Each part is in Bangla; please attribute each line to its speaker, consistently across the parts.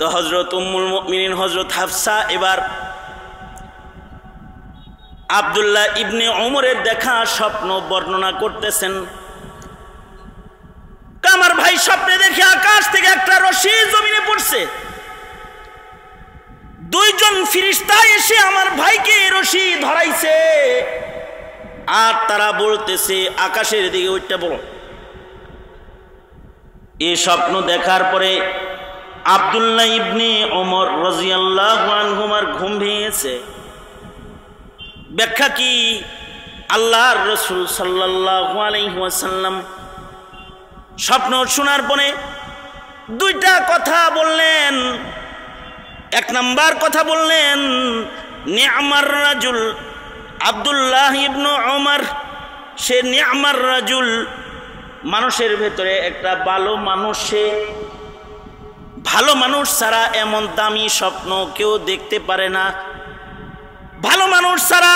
Speaker 1: তো হযরত উম্মুল মুমিনিন হযরত হাফসা এবার আব্দুল্লাহ ইবনে ওমরের দেখা স্বপ্ন বর্ণনা করতেছেন। আমার ভাই স্বপ্নে দেখে আকাশ থেকে একটা রশি জমিনে পড়ছে, দুইজন ফেরেশতা এসে আমার ভাইকে রশি ধরাইছে, আর তারা বলতেছে আকাশের দিকে ওইটা বলো। এই স্বপ্ন দেখার পরে আব্দুল্লাহ ইবনে ওমর রাদিয়াল্লাহু আনহুমার ঘুম ভেঙেছে। ব্যাখ্যা কি? আল্লাহর রাসূল সাল্লাল্লাহু আলাইহি ওয়াসাল্লাম স্বপ্ন শোনার পরে দুইটা কথা বললেন। এক নাম্বার কথা বললেন, নি'মার রাজুল আব্দুল্লাহ ইবনে ওমর, সে নি'মার রাজুল, মানুষের ভেতরে একটা ভালো মানুষ, সে ভালো মানুষ ছাড়া এমন দামি স্বপ্ন কেউ দেখতে পারে না। ভালো মানুষ ছাড়া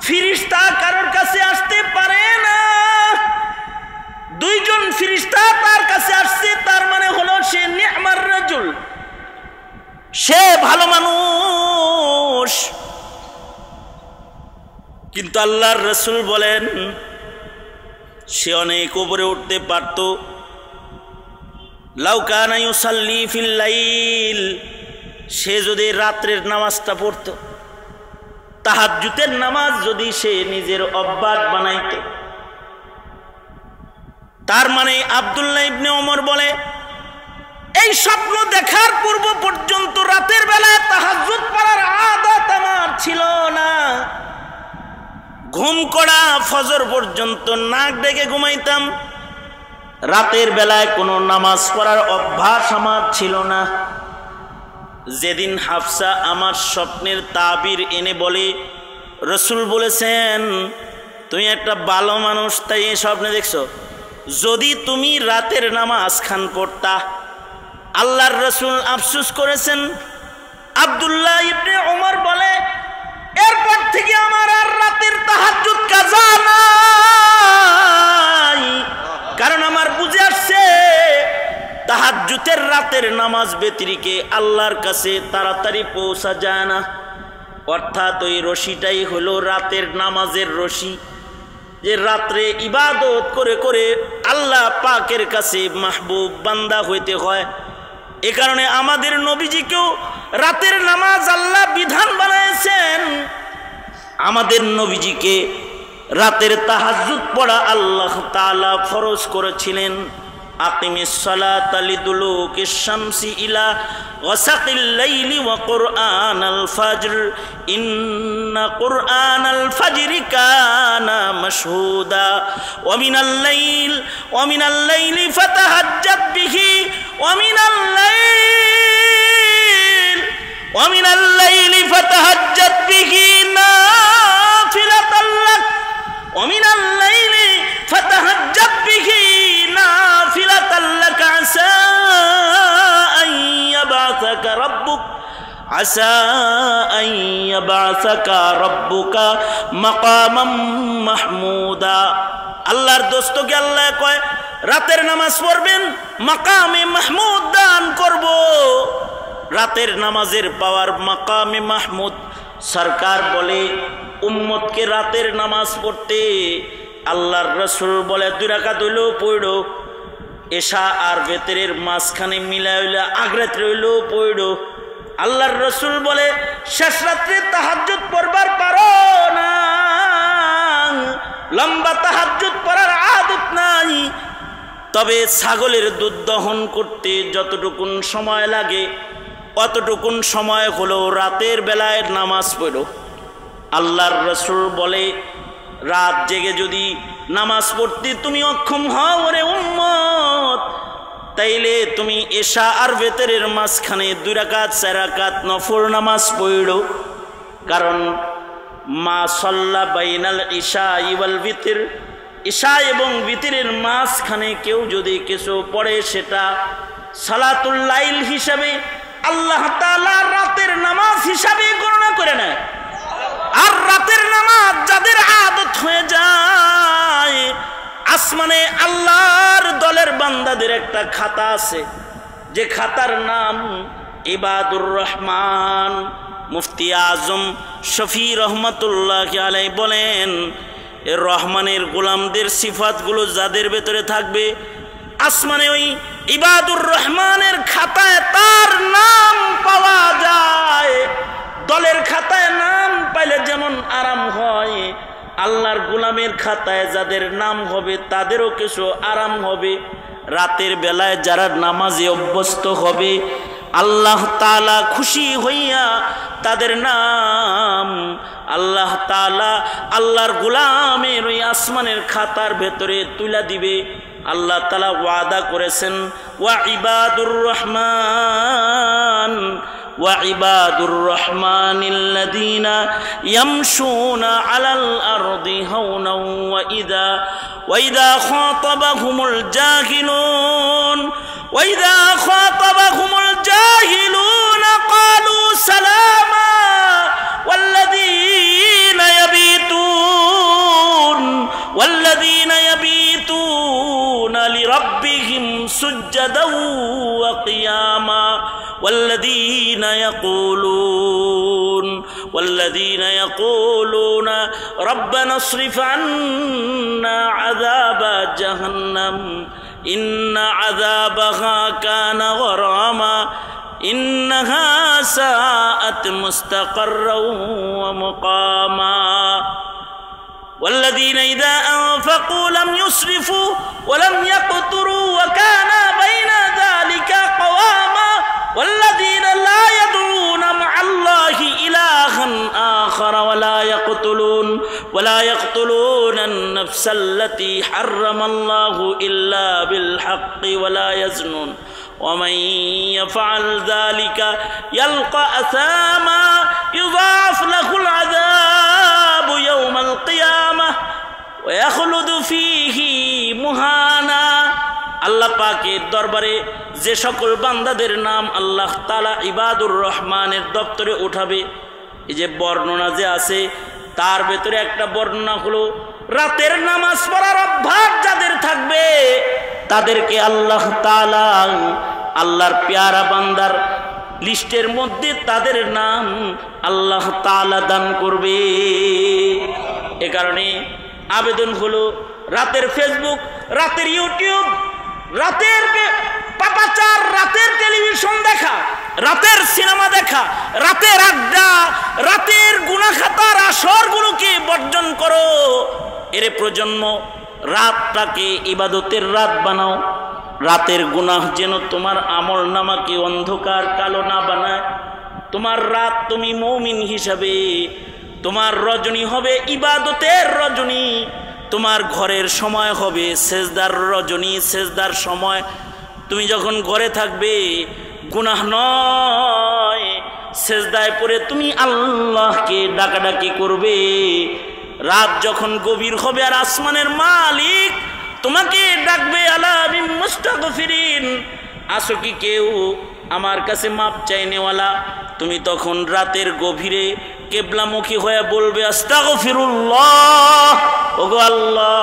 Speaker 1: ফেরেশতা কারোর কাছে আসতে পারে না। দুইজন ফেরেশতা তার কাছে আসছে, তার মানে হলো সে নি'মার রাজুল, সে ভালো মানুষ। কিন্তু আল্লাহর রাসূল বলেন সে অনেক উপরে উঠতে পারত। লাউ কানা ইউসাল্লি ফিল লাইল, সে যদি রাত্রের নামাজটা পড়ত, তাহাজ্জুদের নামাজ যদি সে নিজের অভ্যাস বানাইত। তার মানে আব্দুল্লাহ ইবনে ওমর বলে এই স্বপ্ন দেখার পূর্ব পর্যন্ত রাতের বেলায় তাহাজ্জুদ পড়ার আদত আমার ছিল না। ঘুম কড়া ফজর পর্যন্ত নাক ডেকে ঘুমাইতাম, রাতের বেলায় কোনো নামাজ পড়ার অভ্যাস আমার ছিল না। যেদিন হাফসা আমার স্বপ্নের তাবির এনে বলে রাসূল বলেছেন তুমি একটা ভালো মানুষ, তাই এই স্বপ্নে দেখছো, যদি তুমি রাতের নামাজ খান পড়তা। আল্লাহর রাসূল আফসোস করেছেন। আব্দুল্লাহ ইবনে ওমর বলে এরপর থেকে আমার আর রাতের তাহাজ্জুদ কাজা নাই, কারণ আমার বুঝে আসছে তাহাজ্জুদের রাতের নামাজ ব্যতিরেকে আল্লাহর কাছে তাড়াতাড়ি পৌঁছা যায় না। অর্থাৎ ওই রশিটাই হলো রাতের নামাজের রশি, যে রাত্রে ইবাদত করে করে আল্লাহ পাকের কাছে মাহবুব বান্দা হইতে হয়। এ কারণে আমাদের নবীজিকেও রাতের নামাজ আল্লাহ বিধান বানাইছেন। আমাদের নবীজিকে রাতের তাহাজ্জুদ পড়া আল্লাহ তাআলা ফরজ করেছিলেন। আকিমিস সালাতা লিদুলুকিশ শামসি ইলা ওয়াসাকিল লাইলি ওয়া কুরআনাল ফাজর ইন্না কুরআনাল ফাজরি কানা মাশহুদা ওয়া মিনাল লাইলি ফাতাহাজ্জাদ বিহি ওয়া মিনাল লাইলি ফাতাহাজ্জাদ বিহি নাফিলাতাল লাক ওয়া মিনাল লাইলি ফাতাহাজ্জাদ বিহি নাফিলাতাল লাক আসা আন ইয়াবআসাকা রাব্বুকা মাকামাম মাহমুদা। আল্লাহর দোস্তকে আল্লাহ কয় রাতের নামাজ পড়বেন, মাকামে মাহমুদ দান করব। রাতের নামাজের পাওয়ার মাকামে মাহমুদ। সরকার বলে উম্মতকে রাতের নামাজ পড়তে। আল্লাহর রাসূল বলে 2 রাকাত হইলেও পড়ো, এশা আর বেতেরের মাঝখানে মিলা হইলে আগরাত রইলেও পড়ো। আল্লাহর রাসূল বলে শেষ রাত্রে তাহাজ্জুদ পড়বার পারো না, লম্বা তাহাজ্জুদ পড়ার আদত নাই, তবে ছাগলের দুধ দহন করতে যতটুকুন সময় লাগে অতটুকুন সময় হলো রাতের বেলায় নামাজ পড়ো। আল্লাহর রাসূল বলে রাত জেগে যদি নামাজ পড়তে তুমি অক্ষম হও রে উম্মত, তাইলে তুমি এশা আর বেতেরের মাঝখানে 2 রাকাত 4 রাকাত নফল নামাজ পড়ো। কারণ মা সাল্লা বাইনাল ইশা ওয়াল বিতর, ইশা এবং বিতরের মাঝখানে কেউ যদি কিছু পড়ে সেটা সালাতুল লাইল হিসাবে আল্লাহ তাআলা রাতের নামাজ হিসাবে গণনা করে নেয়। আর রাতের নামাজ যাদের আদত হয়ে যায়, আসমানে আল্লাহর দলের বান্দাদের একটা খাতা আছে, যে খাতার নাম ইবাদুর রহমান। মুফতি আজম শফি রহমতুল্লাহ আলাইহি বলেন, এ রহমানের গোলামদের সিফাতগুলো যাদের ভেতরে থাকবে, আসমানে ওই ইবাদুর রহমানের খাতায় তার নাম পাওয়া যায়। দলের খাতায় নাম পাইলে যেমন আরাম হয়, আল্লাহর গোলামের খাতায় যাদের নাম হবে তাদেরও কিছু আরাম হবে। রাতের বেলায় যারা নামাজে অভ্যস্ত হবে, আল্লাহ তাআলা খুশি হইয়া তাদের নাম আল্লাহ তাআলা আল্লাহর গোলামের ওই আসমানের খাতার ভেতরে তুলে দিবে। আল্লাহ তাআলা ওয়াদা করেছেন, ওয়া ইবাদুর রহমান ওয়া ইবাদুর রহমানিল্লাযীনা ইয়ামশুনা আলাল আরদি হাওনাও ওয়া ইযা খাতাবাহুমুল জাহিলুন ক্বালু সালামা ওয়াল্লাযীনা ইয়াবীতুনা লিরাব্বিহিম সুজদাও ওয়া কিয়ামা والذين يقولون ربنا اصرف عنا عذاب جهنم إن عذابها كان غراما إنها ساءت مستقرا ومقاما والذين إذا أنفقوا لم يسرفوا ولم يقتروا وكان بين ذلك قواما والذين لا يدعون مع الله إلها آخر ولا يقتلون النفس التي حرم الله إلا بالحق ولا يزنون ومن يفعل ذلك يلقى أثاما يضاعف له العذاب يوم القيامة ويخلد فيه مهانا। আল্লাহ পাকের দরবারে যে সকল বান্দাদের নাম আল্লাহ তাআলা ইবাদুর রহমানের দপ্তরে উঠাবে, এই যে বর্ণনা যে আছে তার ভেতরে একটা বর্ণনা হলো, রাতের নামাজ পড়ার অভ্যাস যাদের থাকবে তাদেরকে আল্লাহ তাআলা আল্লাহর পেয়ারা বান্দার লিস্টের মধ্যে তাদের নাম আল্লাহ তাআলা দান করবে। এ কারণে আবেদন হলো, রাতের ফেসবুক, রাতের ইউটিউব, রাতের পাপাচার, রাতের টেলিভিশন দেখা, রাতের সিনেমা দেখা, রাতের আড্ডা, রাতের গুনাহখাতার আসরগুলোকে বর্জন করো। এর প্রজন্ম রাতটাকে ইবাদতের রাত বানাও। রাতের গুনাহ যেন তোমার আমল নামাকে অন্ধকার কালো না বানায়। তোমার রাত তুমি মুমিন হিসাবে, তোমার রজনী হবে ইবাদতের রজনী, তোমার ঘরের সময় হবে সেজদার রজনী, সেজদার সময়। তুমি যখন ঘরে থাকবে গুনাহ নয়, সেজদায় পড়ে তুমি আল্লাহকে ডাকাডাকি করবে। রাত যখন গভীর হবে আর আসমানের মালিক তোমাকে ডাকবে, আলা বিন মুস্তাগফিরিন, আসো কি কেউ আমার কাছে মাপ চাইনেওয়ালা, তুমি তখন রাতের গভীরে কেবলামুখী হয়ে বলবে, আস্তাগফিরুল্লাহ, ওগো আল্লাহ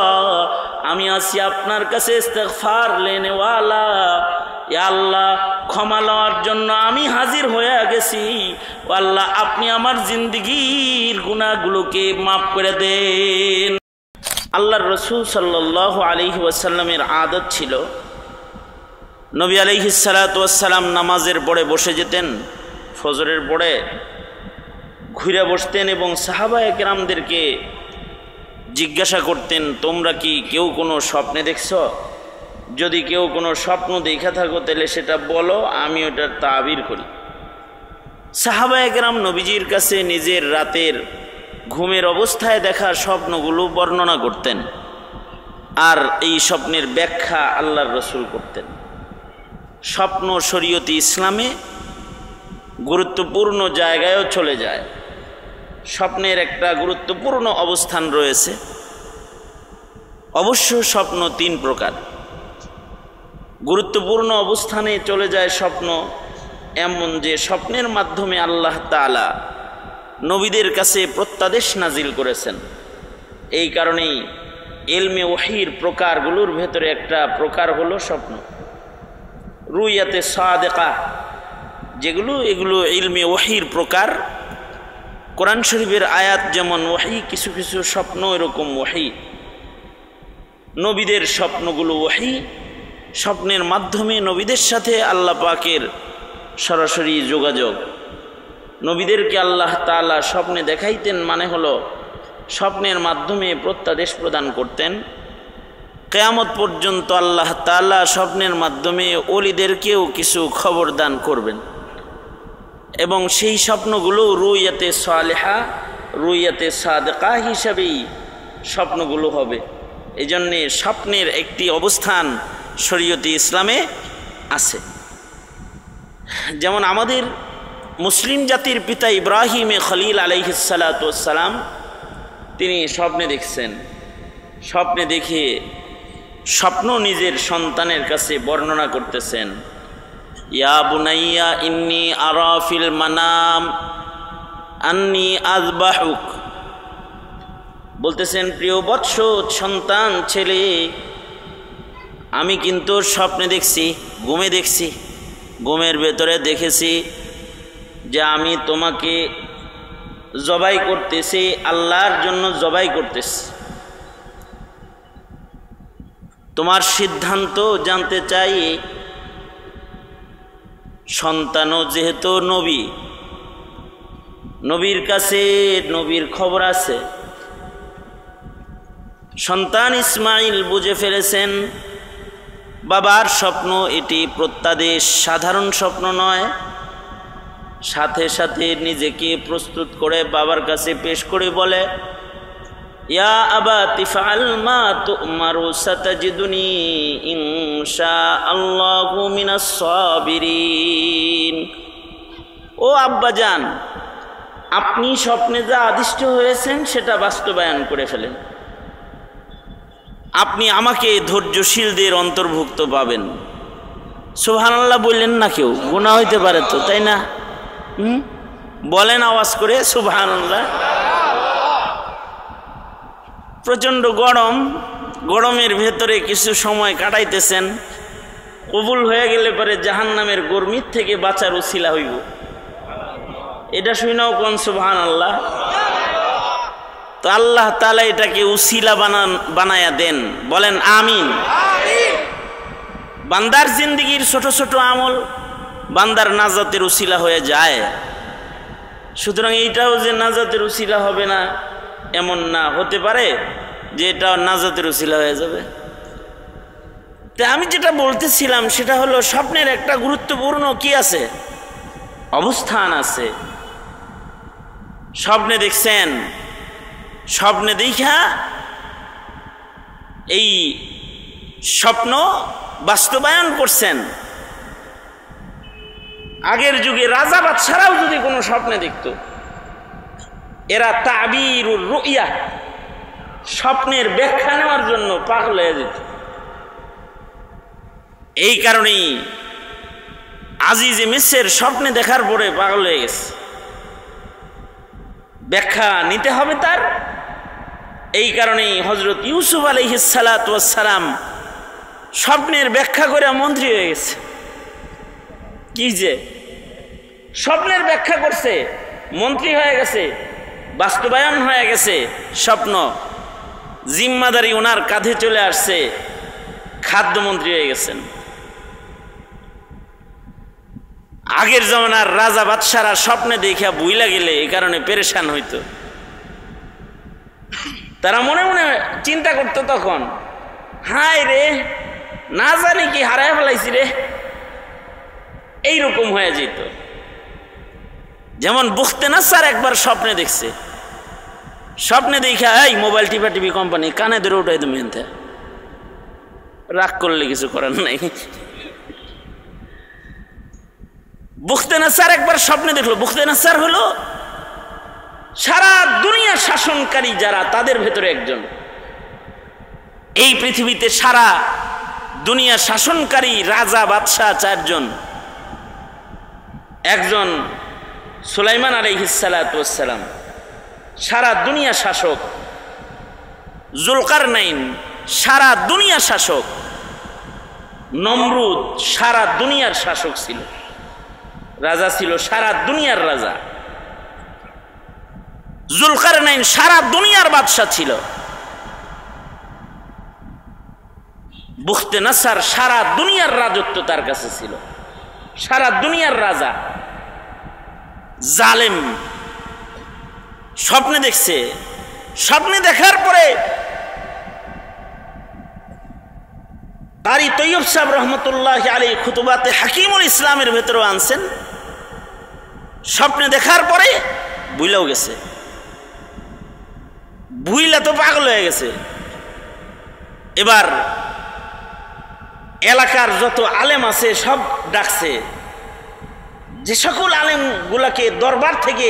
Speaker 1: আমি আছি আপনার কাছে ইস্তেগফার লেনেওয়ালা, ইয়া আল্লাহ ক্ষমা লওয়ার জন্য আমি হাজির হয়ে গেছি। ও আল্লাহ আপনি আমার জিন্দেগীর গুনাহগুলোকে মাফ করে দেন। আল্লাহর রাসূল সাল্লাল্লাহু আলাইহি ওয়াসাল্লামের আদত ছিল, নবী আলাইহিস সালাতু ওয়াস সালাম নামাজের পরে বসে যেতেন, ফজরের পরে ঘুরে বসতেন এবং সাহাবায়ে কেরামদেরকে জিজ্ঞাসা করতেন, তোমরা কি কেউ কোনো স্বপ্নে দেখছ? যদি কেউ কোনো স্বপ্ন দেখা থাকো তাহলে সেটা বলো, আমি ওটার তাবির করি। সাহাবায়ে কেরাম নবীজির কাছে নিজের রাতের ঘুমের অবস্থায় দেখা স্বপ্নগুলো বর্ণনা করতেন, আর এই স্বপ্নের ব্যাখ্যা আল্লাহর রাসূল করতেন। স্বপ্ন শরীয়তে ইসলামে গুরুত্বপূর্ণ জায়গায়ও চলে যায়। স্বপ্নের একটা গুরুত্বপূর্ণ অবস্থান রয়েছে। অবশ্য স্বপ্ন তিন প্রকার। গুরুত্বপূর্ণ অবস্থানে চলে যায় স্বপ্ন এমন যে স্বপ্নের মাধ্যমে আল্লাহ তাআলা নবীদের কাছে প্রত্যাদেশ নাজিল করেছেন। এই কারণেই ইলমে ওহীর প্রকারগুলোর ভেতরে একটা প্রকার হলো স্বপ্ন। রুইয়াতে সাদেকা যেগুলো, এগুলো ইলমে ওয়াহির প্রকার। কোরআন শরীফের আয়াত যেমন ওয়াহি, কিছু কিছু স্বপ্ন এরকম ওয়াহি। নবীদের স্বপ্নগুলো ওয়াহি, স্বপ্নের মাধ্যমে নবীদের সাথে আল্লাহ পাকের সরাসরি যোগাযোগ। নবীদেরকে আল্লাহ তাআলা স্বপ্নে দেখাইতেন, মানে হলো স্বপ্নের মাধ্যমে প্রত্যাদেশ প্রদান করতেন। কিয়ামত পর্যন্ত আল্লাহ তাআলা স্বপ্নের মাধ্যমে ওলিদেরকেও কিছু খবর দান করবেন, এবং সেই স্বপ্নগুলো রুইয়াতে সালেহা, রুইয়াতে সাদেকা হিসাবেই স্বপ্নগুলো হবে। এই জন্যে স্বপ্নের একটি অবস্থান শরীয়তে ইসলামে আছে। যেমন আমাদের মুসলিম জাতির পিতা ইব্রাহিম খলিল আলাইহিস সালাতু ওয়াস সালাম, তিনি স্বপ্নে দেখছেন। স্বপ্নে দেখে স্বপ্ন নিজের সন্তানের কাছে বর্ণনা করতেছেন। ইয়া বুনাইয়া ইন্নী আরা ফিল মানাম আন্নী আযবাহুক, বলতেছেন প্রিয় বৎস সন্তান, ছেলে, আমি কিন্তু স্বপ্নে দেখছি, ঘুমে দেখছি, ঘুমের ভেতরে দেখেছি যে আমি তোমাকে জবাই করতেছি, আল্লাহর জন্য জবাই করতেছি। তোমার সিদ্ধান্ত জানতে চাই। সন্তানও যেহেতু নবী, নবীর কাছে নবীর খবর আছে। সন্তান ইসমাইল বুঝে ফেলেছেন বাবার স্বপ্ন এটি প্রত্যাদেশ, সাধারণ স্বপ্ন নয়। সাথে সাথে নিজেকে প্রস্তুত করে বাবার কাছে পেশ করে বলে, ইয়া আবাতি ফাআল মা তু'মারু সাতাজিদুনি ইনশাআল্লাহু মিনাস সাবিরিন। ও আব্বাজান, আপনি স্বপ্নে যা আদিষ্ট হয়েছেন সেটা বাস্তবায়ন করে ফেলেন। আপনি আমাকে ধৈর্যশীলদের অন্তর্ভুক্ত পাবেন। সুবহানাল্লাহ বললেন না? কেউ গুনাহ হইতে পারে তো, তাই না? বলেন আওয়াজ করে সুবহানাল্লাহ। প্রচণ্ড গরম, গরমের ভেতরে কিছু সময় কাটাইতেছেন। কবুল হয়ে গেলে পরে জাহান্নামের গরমির থেকে বাঁচার উসিলা হইব। এটা শুনাও কোন সুবহানাল্লাহ। তো আল্লাহ তাআলা এটাকে উসিলা বানায়া দেন, বলেন আমিন। বান্দার জিন্দেগির ছোট ছোট আমল বান্দার নাজাতের উসিলা হয়ে যায়। সুতরাং এইটাও যে নাজাতের উসিলা হবে না এমন না, হতে পারে যে এটা নাজাতের উসিলা হয়ে যাবে। তা আমি যেটা বলতেছিলাম সেটা হলো স্বপ্নের একটা গুরুত্বপূর্ণ কি আছে, অবস্থান আছে। স্বপ্নে দেখছেন, স্বপ্নে দেখা এই স্বপ্ন বাস্তবায়ন করছেন। আগের যুগে রাজা বাদশারাও যদি কোনো স্বপ্নে দেখত, এরা তাবিরুর রুইয়া, স্বপ্নের ব্যাখ্যা নেওয়ার জন্য পাগল হয়ে যেত। এই কারণেই আজিজে মিসর স্বপ্নে দেখার পরে পাগল হয়ে গেছে। ব্যাখ্যা নিতে হবে তার। এই কারণেই হযরত ইউসুফ আলাইহিস সালাতু ওয়াস সালাম স্বপ্নের ব্যাখ্যা করে মন্ত্রী হয়ে গেছে। কি যে স্বপ্নের ব্যাখ্যা করছে, মন্ত্রী হয়ে গেছে, বাস্তবায়ন হয়ে গেছে স্বপ্ন, জিম্মাদারি ওনার কাঁধে চলে আসছে, খাদ্যমন্ত্রী হয়ে গেছেন। আগের জমানার রাজা বাদশারা স্বপ্নে দেখা বুইলা গেলে এই কারণে পেরেশান হইতো। তারা মনে মনে চিন্তা করতো তখন, হায় রে, না জানি কি হারায় ফেলাইছি রে, এইরকম হয়ে যেত। যেমন বুখতেনাসার একবার স্বপ্নে দেখছে, স্বপ্নে দেখা এই মোবাইল টিপা টিভি কোম্পানি কানে ধরে উঠাই তুমি এনতে, রাগ করলে কিছু করার নাই। বুখতেনাসার একবার স্বপ্নে দেখলো। বুখতেনাসার হলো সারা দুনিয়া শাসনকারী যারা, তাদের ভেতরে একজন। এই পৃথিবীতে সারা দুনিয়া শাসনকারী রাজা বাদশাহ চারজন। একজন সুলাইমান আলাইহিস সালাতু ওয়াস সালাম, সারা দুনিয়া শাসক। জুলকারনাইন সারা দুনিয়া শাসক। নমরুদ সারা দুনিয়ার শাসক ছিল, রাজা ছিল, সারা দুনিয়ার রাজা। জুলকারনাইন সারা দুনিয়ার বাদশা ছিল। বুখতে নাসার সারা দুনিয়ার রাজত্ব তার কাছে ছিল, সারা দুনিয়ার রাজা। জালেম স্বপ্নে দেখছে, স্বপ্নে দেখার পরে কারি তৈয়ব সাহেব রহমতুল্লাহ আলী খুতুবাতে হাকিমুল ইসলামের ভেতরেও আনছেন। স্বপ্নে দেখার পরে বুইলাও গেছে, বুইলা তো পাগল হয়ে গেছে। এবার এলাকার যত আলেম আছে সব ডাকছে, যে সকল আলেম গুলাকে দরবার থেকে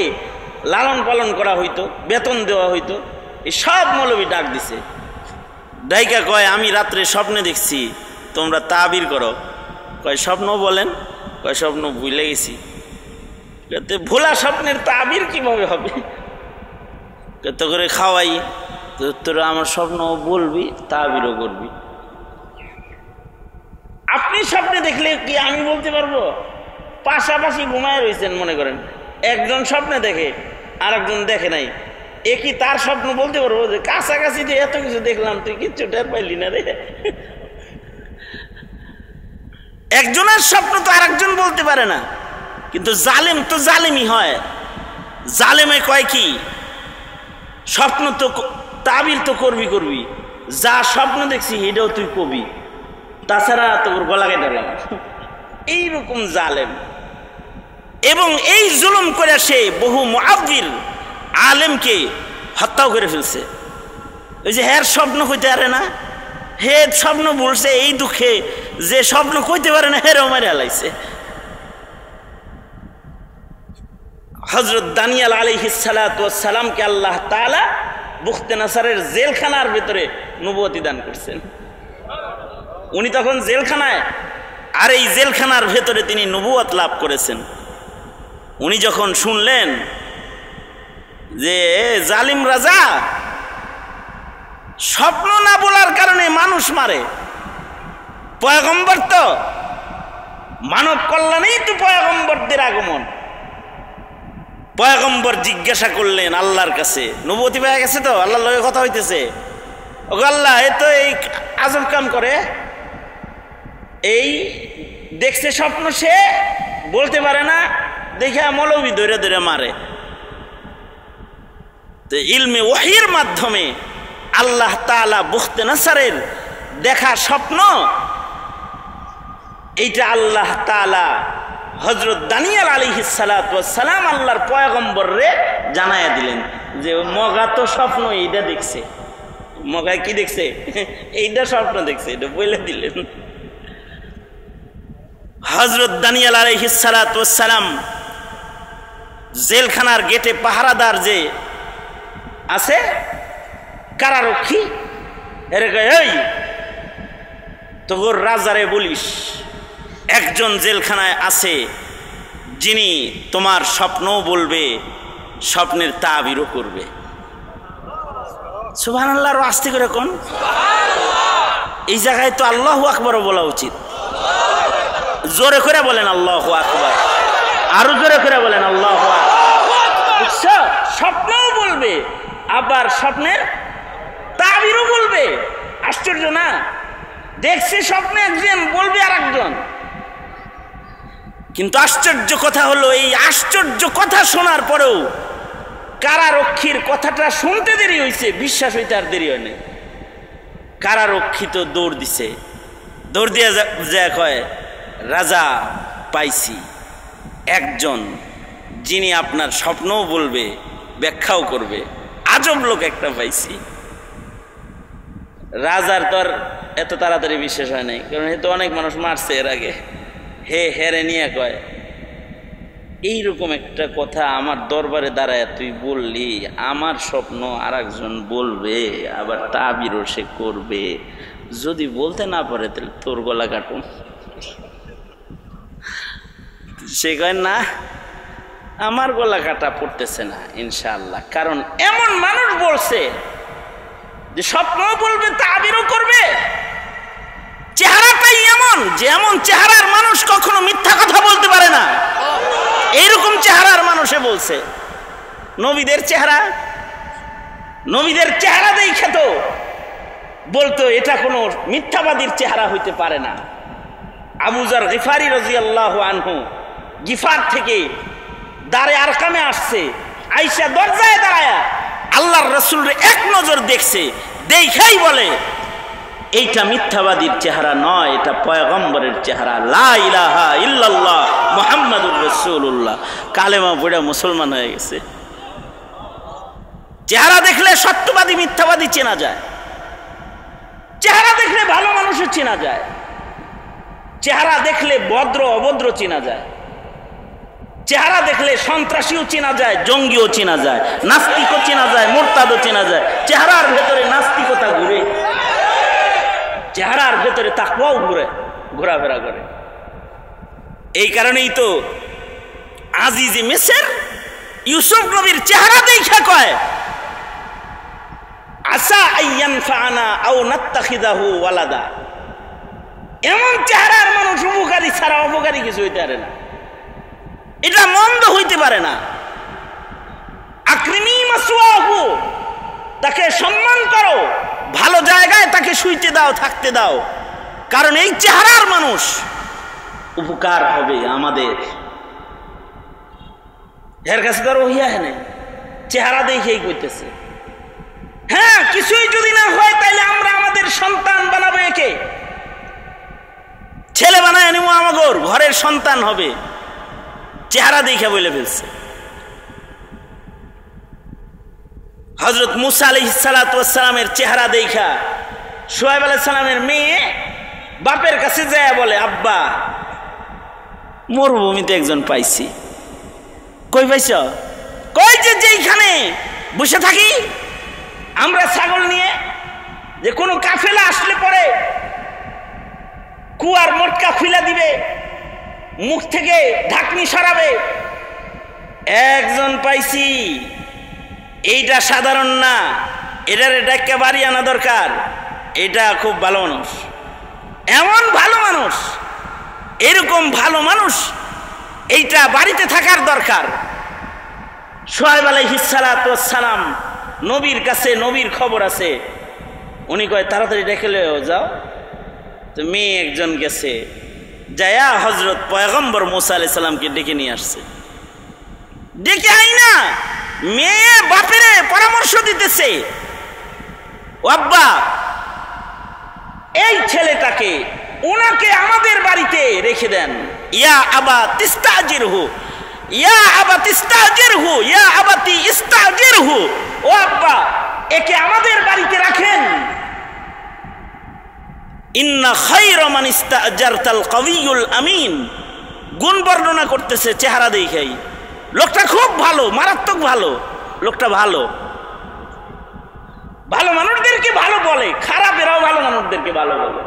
Speaker 1: লালন পালন করা হইতো, বেতন দেওয়া হইতো, এই সব মৌলবী ডাক দিছে। ডাইকা কয় আমি রাত্রে স্বপ্নে দেখছি, তোমরা তাবির করো। কয় স্বপ্ন বলেন? কয় স্বপ্ন ভুলে গেছি। ভোলা স্বপ্নের তাবির কিভাবে হবে? কত করে খাওয়াই, তোরা আমার স্বপ্ন বলবি, তাবিরও করবি। আপনি স্বপ্নে দেখলে কি আমি বলতে পারবো? পাশাপাশি ঘুমায় রয়েছেন, মনে করেন একজন স্বপ্নে দেখে আর একজন দেখে নাই, এ কি তার স্বপ্ন বলতে পারবো যে কাছাকাছি যে এত কিছু দেখলাম তুই কিচ্ছু টের পাইলি না রে? একজনের স্বপ্ন তো আর একজন বলতে পারে না। কিন্তু জালেম তো জালেমই হয়। জালেমে কয় কি, স্বপ্ন তো তাবির তো করবি, যা স্বপ্ন দেখছি এটাও তুই কবি, তাছাড়া তোর গলা কেটে গেল। এইরকম জালেম। এবং এই জুলুম করে সে বহু মুআব্বির আলেমকে হত্যাও করে ফেলছে। ওই যে হের স্বপ্ন কইতে পারে না, হে স্বপ্ন বলছে, এই দুঃখে যে স্বপ্ন কইতে পারে না হেরও মারে হালাইছে। হযরত দানিয়েল আলাইহিস সালাতু ওয়াস সালামকে আল্লাহ তাআলা বুখতে নাসারের জেলখানার ভিতরে নবুয়তি দান করছেন। উনি তখন জেলখানায়, আর এই জেলখানার ভেতরে তিনি নবুয়ত লাভ করেছেন। উনি যখন শুনলেন যে জালিম রাজা স্বপ্ন না বলার কারণে মানুষ মারে, পয়গম্বর তো মানব কল্যাণেই তো পয়গম্বরদের আগমন। পয়গম্বর জিজ্ঞাসা করলেন আল্লাহর কাছে, নবুয়তি পেয়ে গেছে তো, আল্লাহর লগে কথা হইতেছে, ও আল্লাহ এ তো এই আজব কাম করে, এই দেখছে স্বপ্ন সে বলতে পারে না, দেখে মৌলবী ধরে ধরে মারে। তো ইলমে ওহীর মাধ্যমে আল্লাহ তাআলা বুখতে নাসারের দেখা স্বপ্ন, এইটা আল্লাহ তাআলা হযরত দানিয়েল আলাইহিস সালাতু ওয়াস সালাম আল্লাহর পয়গম্বররে জানায়া দিলেন যে মগা তো স্বপ্ন এইটা দেখছে। মগায় কি দেখছে? এইটা স্বপ্ন দেখছে, এটা বলে দিলেন। হযরত দানিয়েল আলাইহিস সালাতু ওয়াস সালাম জেলখানার গেটে পাহারাদার যে আছে কারারক্ষী, এরে কয় এই তোর রাজারে বলিস একজন জেলখানায় আছে যিনি তোমার স্বপ্নও বলবে, স্বপ্নের তাবিরও করবে। সুবহানাল্লাহ। আর আস্তে করে কোন এই জায়গায় তো আল্লাহু আকবারও বলা উচিত। জোরে করে বলেন আল্লাহু আকবার, আরো জোরে করে বলেন আল্লাহু আকবার। স্বপ্নও বলবে আবার স্বপ্নের তাবিরও বলবে। আশ্চর্য না? দেখছে স্বপ্নে একজন, বলবে আর একজন। কিন্তু আশ্চর্য কথা হলো, এই আশ্চর্য কথা শোনার পরেও কারারক্ষীর কথাটা শুনতে দেরি হয়েছে, বিশ্বাস হইতে আর দেরি হয়নি। কারারক্ষী তো দৌড় দিছে, দৌড় দিয়ে যা কয় রাজা পাইছি একজন যিনি আপনার স্বপ্নও বলবে, ব্যাখ্যাও করবে, আজব লোক একটা পাইছি। রাজার তো আর এত তাড়াতাড়ি বিশ্বাস হয় নাই, কারণ এ তো অনেক মানুষ মারছে এর আগে। হেরে নিয়ে কয় এইরকম একটা কথা আমার দরবারে দাঁড়ায় তুই বললি, আমার স্বপ্ন আর একজন বলবে, আবার তাবিরও সে করবে, যদি বলতে না পারে তাহলে তোর গলা কাটুন। সে কয় না, আমার গলা কাটা পড়তেছে না ইনশাআল্লাহ, কারণ এমন মানুষ বলছে যে স্বপ্নও বলবে, তাবিরও করবে, চেহারাটাই এমন, যেমন চেহারার মানুষ কখনো মিথ্যা কথা বলতে পারে না, এইরকম চেহারার মানুষে বলছে। নবীদের চেহারা, নবীদের চেহারা দেখে তো বলতো এটা কোনো মিথ্যাবাদীর চেহারা হইতে পারে না। আবু যর গিফারি রাদিয়াল্লাহু আনহু গিফার থেকে দারে আরকামে আসছে, আইসা দরজায় দাঁড়ায়া আল্লাহর রাসূলের এক নজর দেখছে, দেখাই বলে এইটা মিথ্যাবাদীর চেহারা নয়, এটা পয়গম্বরের চেহারা, লা ইলাহা ইল্লাল্লাহ মুহাম্মাদুর রাসূলুল্লাহ। কালেমা পড়ে মুসলমান হয়ে গেছে। চেহারা দেখলে সত্যবাদী মিথ্যাবাদী চেনা যায়, চেহারা দেখলে ভালো মানুষও চেনা যায়, চেহারা দেখলে ভদ্র অভদ্র চেনা যায়, চেহারা দেখলে সন্ত্রাসীও চেনা যায়, জঙ্গিও চেনা যায়, নাস্তিকও চেনা যায়, মুরতাদও চেনা যায়। চেহারার ভেতরে নাস্তিকতা ঘুরে, চেহারার ভেতরে তাকওয়াও ঘুরে, ঘোরাফেরা করে। এই কারণেই তো আজিজে মিসর ইউসুফ নবীর চেহারা দেখা কয় আসা আইয়ানফানা আও নাত্তাখিযাহু ওয়ালাদা। এমন চেহারার মানুষ উপকারী ছাড়া অপকারী কিছু হইতে পারে না, এটা মন্দ হইতে পারে না। আকরিমি মাসওয়াহু, তাকে সম্মান করো, ভালো জায়গায় তাকে শুইতে দাও, থাকতে দাও, কারণ এই চেহারার মানুষ উপকার হবে আমাদের। এর কাছে তো রহিয়া হেনে চেহারা দেখেই কইতেছে। হ্যাঁ, কিছুই যদি না হয় তাহলে আমরা আমাদের সন্তান বানাবো, একে ছেলে বানায় নিব, আমাগর ঘরের সন্তান হবে, চেহারা দেখে বলে ফেলছে। হযরত মুসা আলাইহিস সালাতু ওয়াস সালামের চেহারা দেখা শুআয়ব আলাইহিস সালামের মেয়ে বাপের কাছে যায় বলে, আব্বা মরুভূমিতে একজন পাইছি। কই পাইছ? কই যে যেখানে বসে থাকি আমরা ছাগল নিয়ে, যে কোনো কাফেলা আসলে পরে কুয়ার মোটকা খুলে দিবে, মুখ থেকে ঢাকনি সরাবে, একজন পাইছি। এইটা সাধারণ না, এটার ডাক্কা বাড়ি আনা দরকার, এটা খুব ভালো মানুষ, এমন ভালো মানুষ, এরকম ভালো মানুষ এইটা বাড়িতে থাকার দরকার। শুআয়ব আলাইহিস সালাতু ওয়াস সালাম নবীর কাছে, নবীর খবর আছে, উনি কয় তাড়াতাড়ি ডেকে লও যাও। তো মেয়ে একজন গেছে, যায়া হযরত পয়গম্বর মুসা আলাইহিস সালামকে ডেকে নিয়ে আসছে। ডেকে আইনা মেয়ে বাপেরে পরামর্শ দিতেছে, আব্বা এই ছেলেটাকে ওনাকে আমাদের বাড়িতে রেখে দেন। ইয়া আবা তিস্তাজিরহু, ইয়া আবা তিস্তাজিরহু, ইয়া আবাতি ইস্তাজিরহু। ও আব্বা, একে আমাদের বাড়িতে রাখেন। ইন্না খায়রা মান ইস্তাজারতাল কাওয়িয়ুল আমিন। গুণ বর্ণনা করতেছে চেহারা দেখেই, লোকটা খুব ভালো, মারাত্মক ভালো, লোকটা ভালো। ভালো মানুষদেরকে ভালো বলে, খারাপেরাও ভালো মানুষদেরকে ভালো বলে।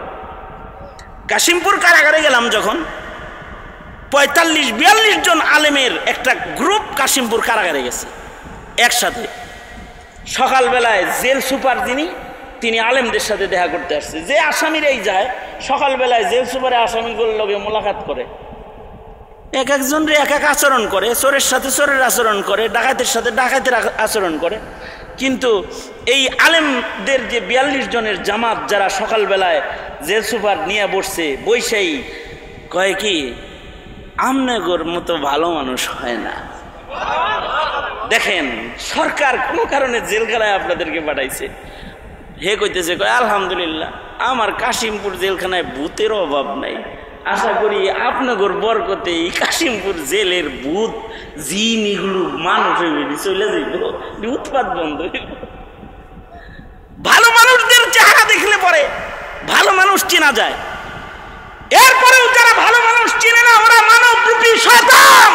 Speaker 1: কাশিমপুর কারাগারে গেলাম যখন, ৪৫-৪২ জন আলেমের একটা গ্রুপ কাশিমপুর কারাগারে গেছে একসাথে। সকালবেলায় জেল সুপার তিনি আলেমদের সাথে দেখা করতে আসছে। যে আসামিরাই যায় সকালবেলায় জেল সুপারে আসামিগুলোর লগে মোলাকাত করে, এক একজন রে এক এক আচরণ করে, চোরের সাথে চোরের আচরণ করে, ডাকাতের সাথে ডাকাতের আচরণ করে। কিন্তু এই আলেমদের যে ৪২ জনের জামাত যারা সকালবেলায় জেল সুপার নিয়ে বসছে, বৈশাই কয় কি আমনেগর মতো ভালো মানুষ হয় না। দেখেন, সরকার কোনো কারণে জেলখানায় আপনাদেরকে পাঠাইছে, হে কইতেছে কয় আলহামদুলিল্লাহ আমার কাশিমপুর জেলখানায় ভূতের অভাব নাই, আশা করি আপনাদের বরকতে এই কাশিমপুর জেলের ভূত জিন এগুলো মানুষ হয়ে চলে যাইব, উৎপাত বন্ধ হইব। ভালো মানুষদের চেহারা দেখলে পরে ভালো মানুষ চেনা যায়। এরপরেও যারা ভালো মানুষ চিনে না, ওরা মানব রূপী শয়তান।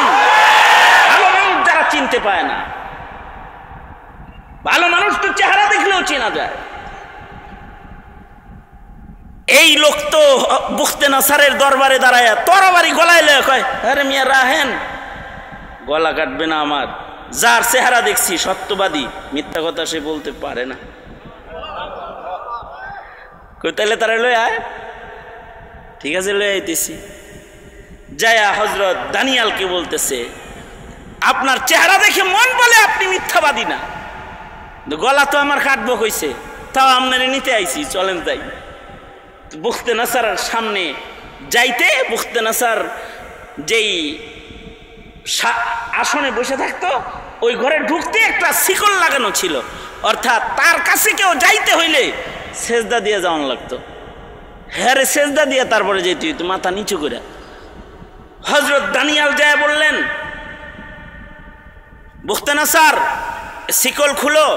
Speaker 1: ভালো মানুষ যারা চিনতে পায় না, ভালো মানুষ তো চেহারা দেখলেও চেনা যায়। এই লোক তো বুখতে নাসারের দরবারে দাঁড়ায় তরবারি গলায় লয়ে কয়, আরে মিয়া রাহেন, গলা কাটবে না আমার। যার চেহারা দেখছি সত্যবাদী, মিথ্যা কথা সে বলতে পারে না। কই তাহলে তারা লয়ে আয়, ঠিক আছে লয়ে আইতেছি। যায়া হযরত দানিয়ালকে বলতেছে, আপনার চেহারা দেখে মন বলে আপনি মিথ্যাবাদী না, গলা তো আমার কাটবো কইছে, তাও আপনারে নিতে আইছি, চলেন যাই। বুখতে নাসার সামনে যাইতে বুখতে নাসার যেই আসনে বসে থাকতো ওই ঘরে ঢুকতে একটা শিকল লাগানো ছিল, অর্থাৎ তার কাছে কেউ যাইতে হইলে সেজদা দিয়ে যাওয়ান লাগতো। হ্যাঁ রে, সেজদা দিয়ে তারপরে যেতে হইতো মাথা নিচু করে। হযরত দানিয়াল যায় বললেন, বুখতে নাসার শিকল খুলো,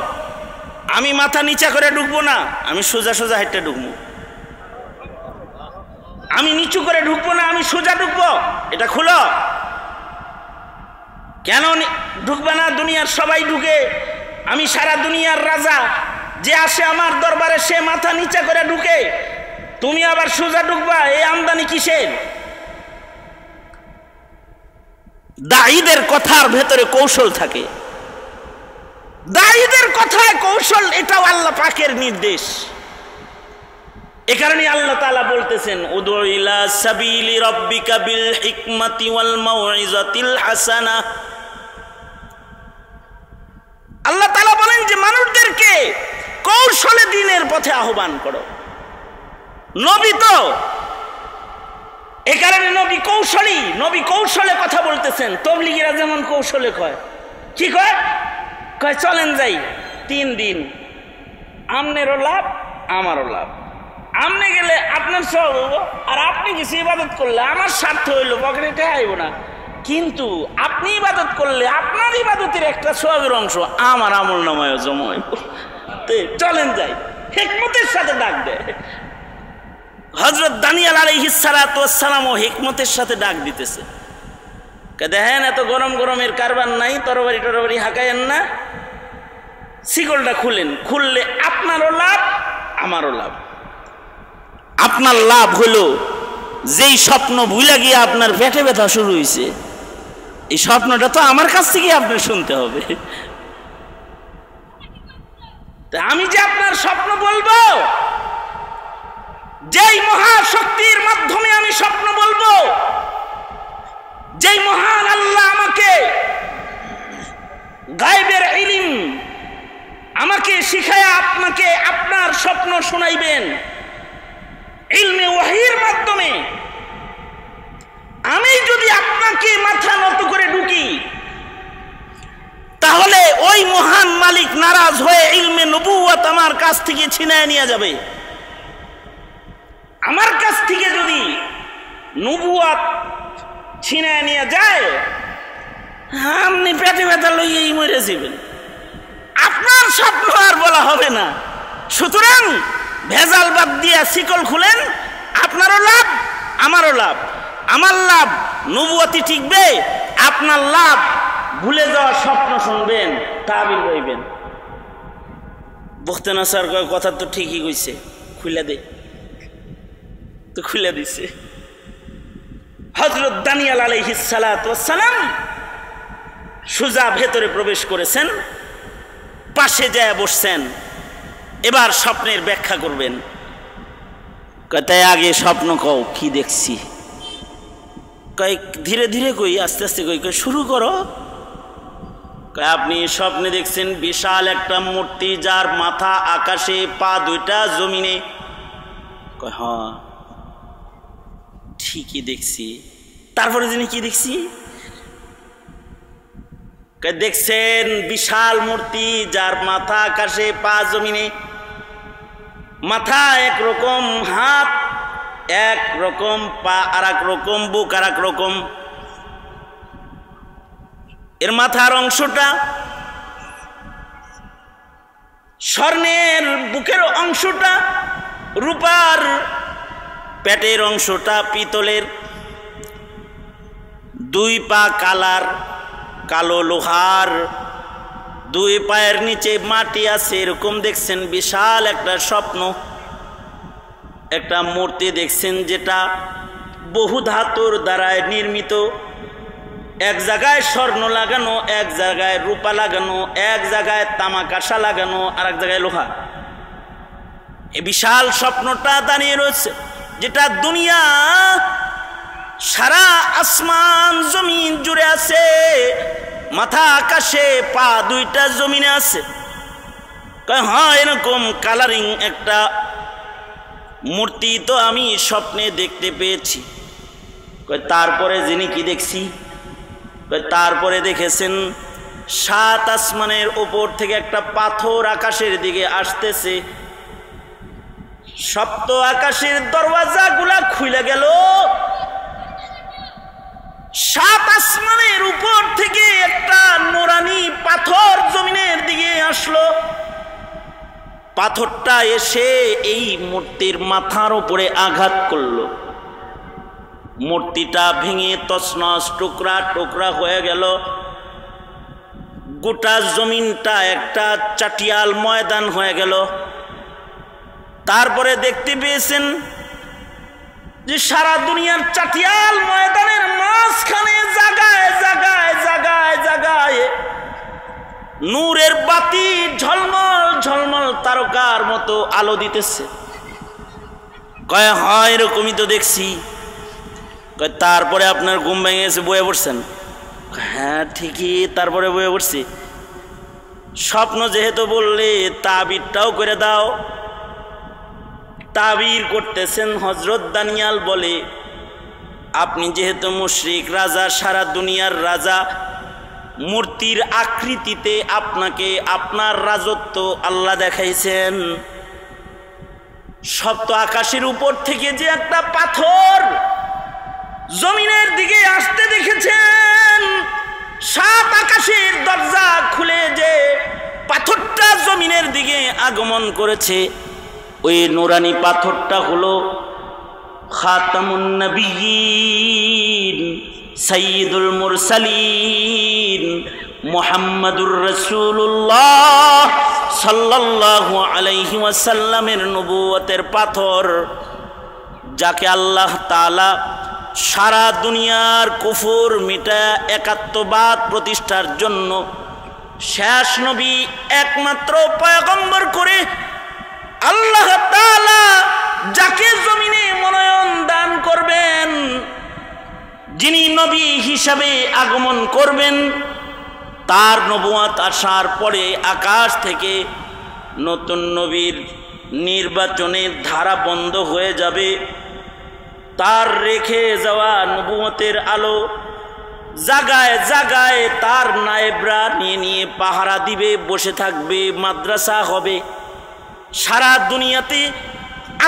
Speaker 1: আমি মাথা নিচা করে ঢুকবো না, আমি সোজা সোজা হেঁটে ঢুকবো, আমি নিচু করে ঢুকবো না, আমি সোজা ঢুকবো, এটা খুলো। কেন ঢুকবে না? দুনিয়ার সবাই ঢুকে, আমি সারা দুনিয়ার রাজা, যে আসে আমার দরবারে সে মাথা নিচা করে ঢুকে, তুমি আবার সোজা ঢুকবা, এই আমদানি কিসের? দায়ীদের কথার ভেতরে কৌশল থাকে, দায়ীদের কথায় কৌশল, এটাও আল্লাহ পাকের নির্দেশ। এ কারণে আল্লাহ তাআলা বলতেছেন, উদু ইলা সাবিলি রাব্বিকা বিল হিকমাতি ওয়াল মাউইজাতিল হাসানা। আল্লাহ তাআলা বলেন যে মানুষদেরকে কৌশলে দ্বীনের পথে আহ্বান করো। নবী তো এ কারণে নবী কৌশলী, নবী কৌশলে কথা বলতেছেন। তবলিগীরা যেমন কৌশলে কয়, কি কয়? কয় চলেন যাই 3 দিন, আমনেরও লাভ আমারও লাভ, আমনে গেলে আপনার সব হইব, আর আপনি কিছু ইবাদত করলে আমার স্বার্থ হইল, পকেটে আইব না, কিন্তু আপনি ইবাদত করলে আপনার ইবাদতের একটা সওয়াবের অংশ আমার আমল নামায় জমা হইব। চলেন যাই, হিকমতের সাথে ডাক দেয়। হযরত দানিয়াল আলাইহিস সালাতু ওয়াস সালাম ও হিকমতের সাথে ডাক দিতেছে, দেখেন এত গরম গরমের কারবার নাই, তরবারি টরবারি হাঁকায়েন না, শিকলটা খুলেন, খুললে আপনারও লাভ আমারও লাভ। আপনার লাভ হলো যেই স্বপ্ন ভুলে গিয়ে আপনার পেটে ব্যথা শুরু হয়েছে, এই স্বপ্নটা তো আমার কাছ থেকে আপনার শুনতে হবে। আমি যে আপনার স্বপ্ন বলবো, যেই মহাশক্তির মাধ্যমে আমি স্বপ্ন বলবো, যেই মহান আল্লাহ আমাকে গায়বের ইলম আমাকে শিখায়া আপনাকে আপনার স্বপ্ন শোনাইবেন ইলমে ওয়াহির মাধ্যমে, আমি যদি আপনাকে মাথা নত করে ঢুকি, তাহলে ওই মহান মালিক নারাজ হয়ে ইলমে নবুওয়াত আমার কাছ থেকে ছিনায় নিয়ে যাবে। আমার কাছ থেকে যদি নবুওয়াত ছিনায় নিয়ে যায়, আপনি পেটে ব্যথা লইয়েই মরে যাবেন, আপনার স্বপ্ন আর বলা হবে না। সুতরাং ভেজাল বাদ দিয়া শিকল খুলেন, আপনারও লাভ আমারও লাভ। আমার লাভ নবুয়তি টিকবে, আপনার লাভ ভুলে যাওয়ার স্বপ্ন শুনবেন, তাবিল হইবেন। বখতে নাসার কথা তো ঠিকই কইছে, খুলে দে, তো খুলে দিছে। হযরত দানিয়াল আলাইহিস সালাতু ওয়াস সালাম সোজা ভেতরে প্রবেশ করেছেন, পাশে যায় বসছেন, এবার স্বপ্নের ব্যাখ্যা করবেন। তাই আগে স্বপ্ন কও, কি দেখছি? কয় ধীরে ধীরে কই, আস্তে আস্তে কই, শুরু করো। কয় আপনি স্বপ্নে দেখছেন বিশাল একটা মূর্তি, যার মাথা আকাশে, পা 2টা জমিনে। কয় হ্যাঁ ঠিকই দেখছি। তারপরে যিনি কি দেখছি? দেখছেন বিশাল মূর্তি, যার মাথা আকাশে, পা জমিনে। মাথা একরকম, হাত একরকম, পা আর এক রকম, বুক আর এক রকম। এর মাথার অংশটা স্বর্ণের, বুকের অংশটা রূপার, পেটের অংশটা পিতলের, 2 পা কালার, কালো লোহার, 2 পায়ের নিচে মাটি আছে, এরকম দেখছেন বিশাল একটা স্বপ্ন। একটা মূর্তি দেখছেন যেটা বহু ধাতুর দ্বারায় নির্মিত, এক জায়গায় স্বর্ণ লাগানো, এক জায়গায় রূপা লাগানো, এক জায়গায় তামা কাঁসা লাগানো, আর এক জায়গায় লোহা। এই বিশাল স্বপ্নটা দাঁড়িয়ে রয়েছে। যেটা দুনিয়া সারা আসমান জমিন জুড়ে আছে, মাথা আকাশে, পা দুইটা জমিনে আছে। হ্যাঁ, এরকম কালারিং একটা মূর্তি তো আমি স্বপ্নে দেখতে পেয়েছি। তারপরে যিনি কি দেখছি? তারপরে দেখেছেন 7 আসমানের উপর থেকে একটা পাথর আকাশের দিকে আসতেছে। সপ্ত আকাশের দরওয়াজাগুলা খুলে গেল, 7 আসমানের উপর থেকে একটা নুরানি পাথর জমিনের দিকে আসলো। পাথরটা এসে এই মূর্তির মাথার উপরে আঘাত করলো। মূর্তিটা ভেঙে তছনছ টুকরা টুকরা হয়ে গেল। গোটা জমিনটা একটা চাটিয়াল ময়দান হয়ে গেল। তারপরে দেখতে পেয়েছেন যে সারা দুনিয়ার চাটিয়াল ময়দানের মাঝখানে জায়গায় জায়গায় জায়গায় জায়গায় নূরের বাতি ঝলমল ঝলমল তারকার মতো আলো দিতেছে। কয় হয় এরকমই তো দেখছি। তারপরে আপনার ঘুম ভেঙে এসে বয়ে পড়ছেন? হ্যাঁ ঠিকই, তারপরে বয়ে পড়ছি। স্বপ্ন যেহেতু বললে তাবিরটাও করে দাও। তাবির করতেছেন হযরত দানিয়াল বলে, আপনি যেহেতু মুশরিক রাজা, সারা দুনিয়ার রাজা, মূর্তির আকৃতিতে আপনাকে আপনার রাজত্ব আল্লাহ দেখাইছেন। সপ্ত আকাশের উপর থেকে যে একটা পাথর জমিনের দিকে আসতে দেখেছেন, 7 আকাশের দরজা খুলে যে পাথরটা জমিনের দিকে আগমন করেছে, ওই নুরানি পাথরটা হলো খাতামুন নবিয়্যিন সাইয়্যিদুল মুরসালিন মুহাম্মাদুর রাসূলুল্লাহ সাল্লাল্লাহু আলাইহি ওয়াসাল্লামের নবুয়তের পাথর, যাকে আল্লাহ তাআলা সারা দুনিয়ার কুফর মিটা একাত্মবাদ প্রতিষ্ঠার জন্য শেষ নবী একমাত্র পয়গম্বর করে আল্লাহ তাআলা যাকে জমিনে মনোনয়ন দান করবেন, যিনি নবী হিসাবে আগমন করবেন, তার নবুয়ত আসার পরে আকাশ থেকে নতুন নবীর নির্বাচনের ধারা বন্ধ হয়ে যাবে। তার রেখে যাওয়া নবুয়তের আলো জায়গায় জায়গায় তার নায়েবরা নিয়ে নিয়ে পাহারা দিবে, বসে থাকবে, মাদ্রাসা হবে। সারা দুনিয়াতে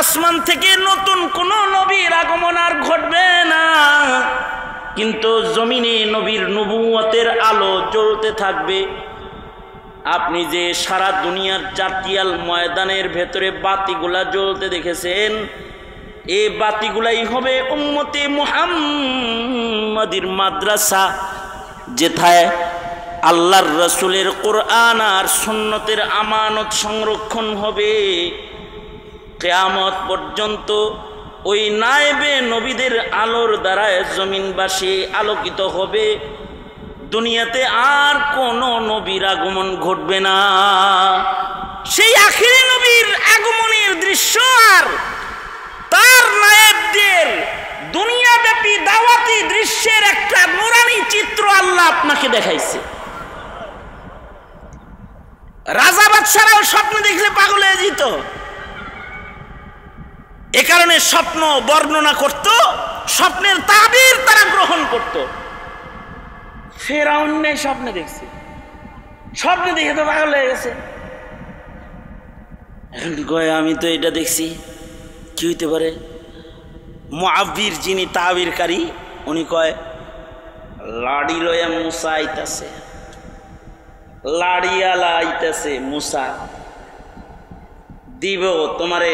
Speaker 1: আসমান থেকে নতুন কোন নবীর আগমন আর ঘটবে না, কিন্তু জমিনে নবীর নবুয়তের আলো জ্বলতে থাকবে। আপনি যে সারা দুনিয়ার চাটিয়াল ময়দানের ভেতরে বাতিগুলা জ্বলতে দেখেছেন, এই বাতিগুলাই হবে উম্মতে মুহাম্মাদির মাদ্রাসা, যেথায় আল্লাহর রসুলের কোরআন আর সুন্নতের আমানত সংরক্ষণ হবে। কিয়ামত পর্যন্ত ওই নায়েবে নবীদের আলোর দ্বারায় জমিনবাসী আলোকিত হবে। দুনিয়াতে আর কোন নবীর আগমন ঘটবে না। সেই আখিরি নবীর আগমনের দৃশ্য আর তার নায়েবদের দুনিয়াব্যাপী দাওয়াতি দৃশ্যের একটা নুরানি চিত্র আল্লাহ আপনাকে দেখাইছে। রাজা বাদশারাও স্বপ্ন দেখলে পাগল হয়ে যেত, এ কারণে স্বপ্ন বর্ণনা করত, স্বপ্নের তাবির তারা গ্রহণ করত। ফেরাউন নেই স্বপ্নে দেখছে, স্বপ্নে দেখে তো পাগল হয়ে গেছে। এখন কয় আমি তো এটা দেখছি, কি হইতে পারে? মুআব্বির যিনি তাবিরকারী, উনি কয় লাড়ি লয়া মুসা আইতাছে, লাড়িয়ালা আইতাছে মুসা, দিব তোমারে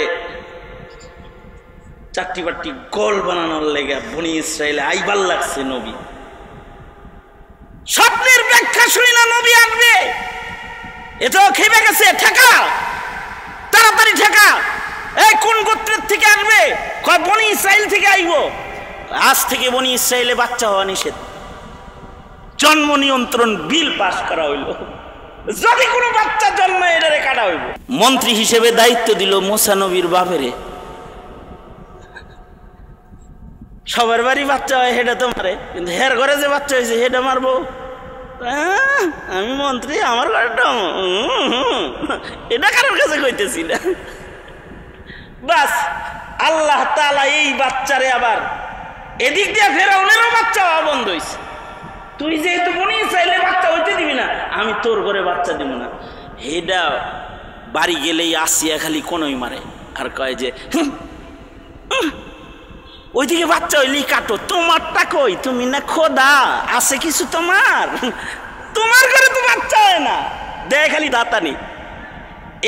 Speaker 1: চারটি বাট্টি গোল বানানোর লেগে বনি ইসরায়েলে আইবার লাগছে নবী। স্বপ্নের ব্যাখ্যা শুনি না নবী আসবে, এ তো খেপে গেছে, ঠেকা তাড়াতাড়ি ঠেকা। এই কোন গোত্রের থেকে আসবে? কয় বনি ইসরায়েল থেকে আইব। আজ থেকে বনি ইসরায়েলে বাচ্চা হওয়া নিষেধ, জন্ম নিয়ন্ত্রণ বিল পাস করা হইল, যদি কোনো বাচ্চা জন্ম এটারে কাটা হইব। মন্ত্রী হিসেবে দায়িত্ব দিল মুসা নবীর বাপেরে। সবার বাড়ি বাচ্চা হয় সেটা তো মারে, কিন্তু হের ঘরে যে বাচ্চা হয়েছে সেটা মারবো? আমি মন্ত্রী, আমার ঘরটা এটা কারোর কাছে কইতেছি না। বাস আল্লাহ তাআলা এই বাচ্চারে আবার এদিক দিয়ে ফেরাউনেরও বাচ্চা হওয়া বন্ধ হয়েছে। তুই যেহেতু বনি চাইলে বাচ্চা হইতে দিবি না, আমি তোর ঘরে বাচ্চা দিব না। এটা বাড়ি গেলেই আসিয়া খালি কোনই মারে আর কয় যে ওইদিকে বাচ্চা হইলেই কাটো, তোমারটা কই? তুমি না খোদা, আছে কিছু তোমার? তোমার ঘরে তো বাচ্চা হয় না, দেয় খালি দাঁতানি।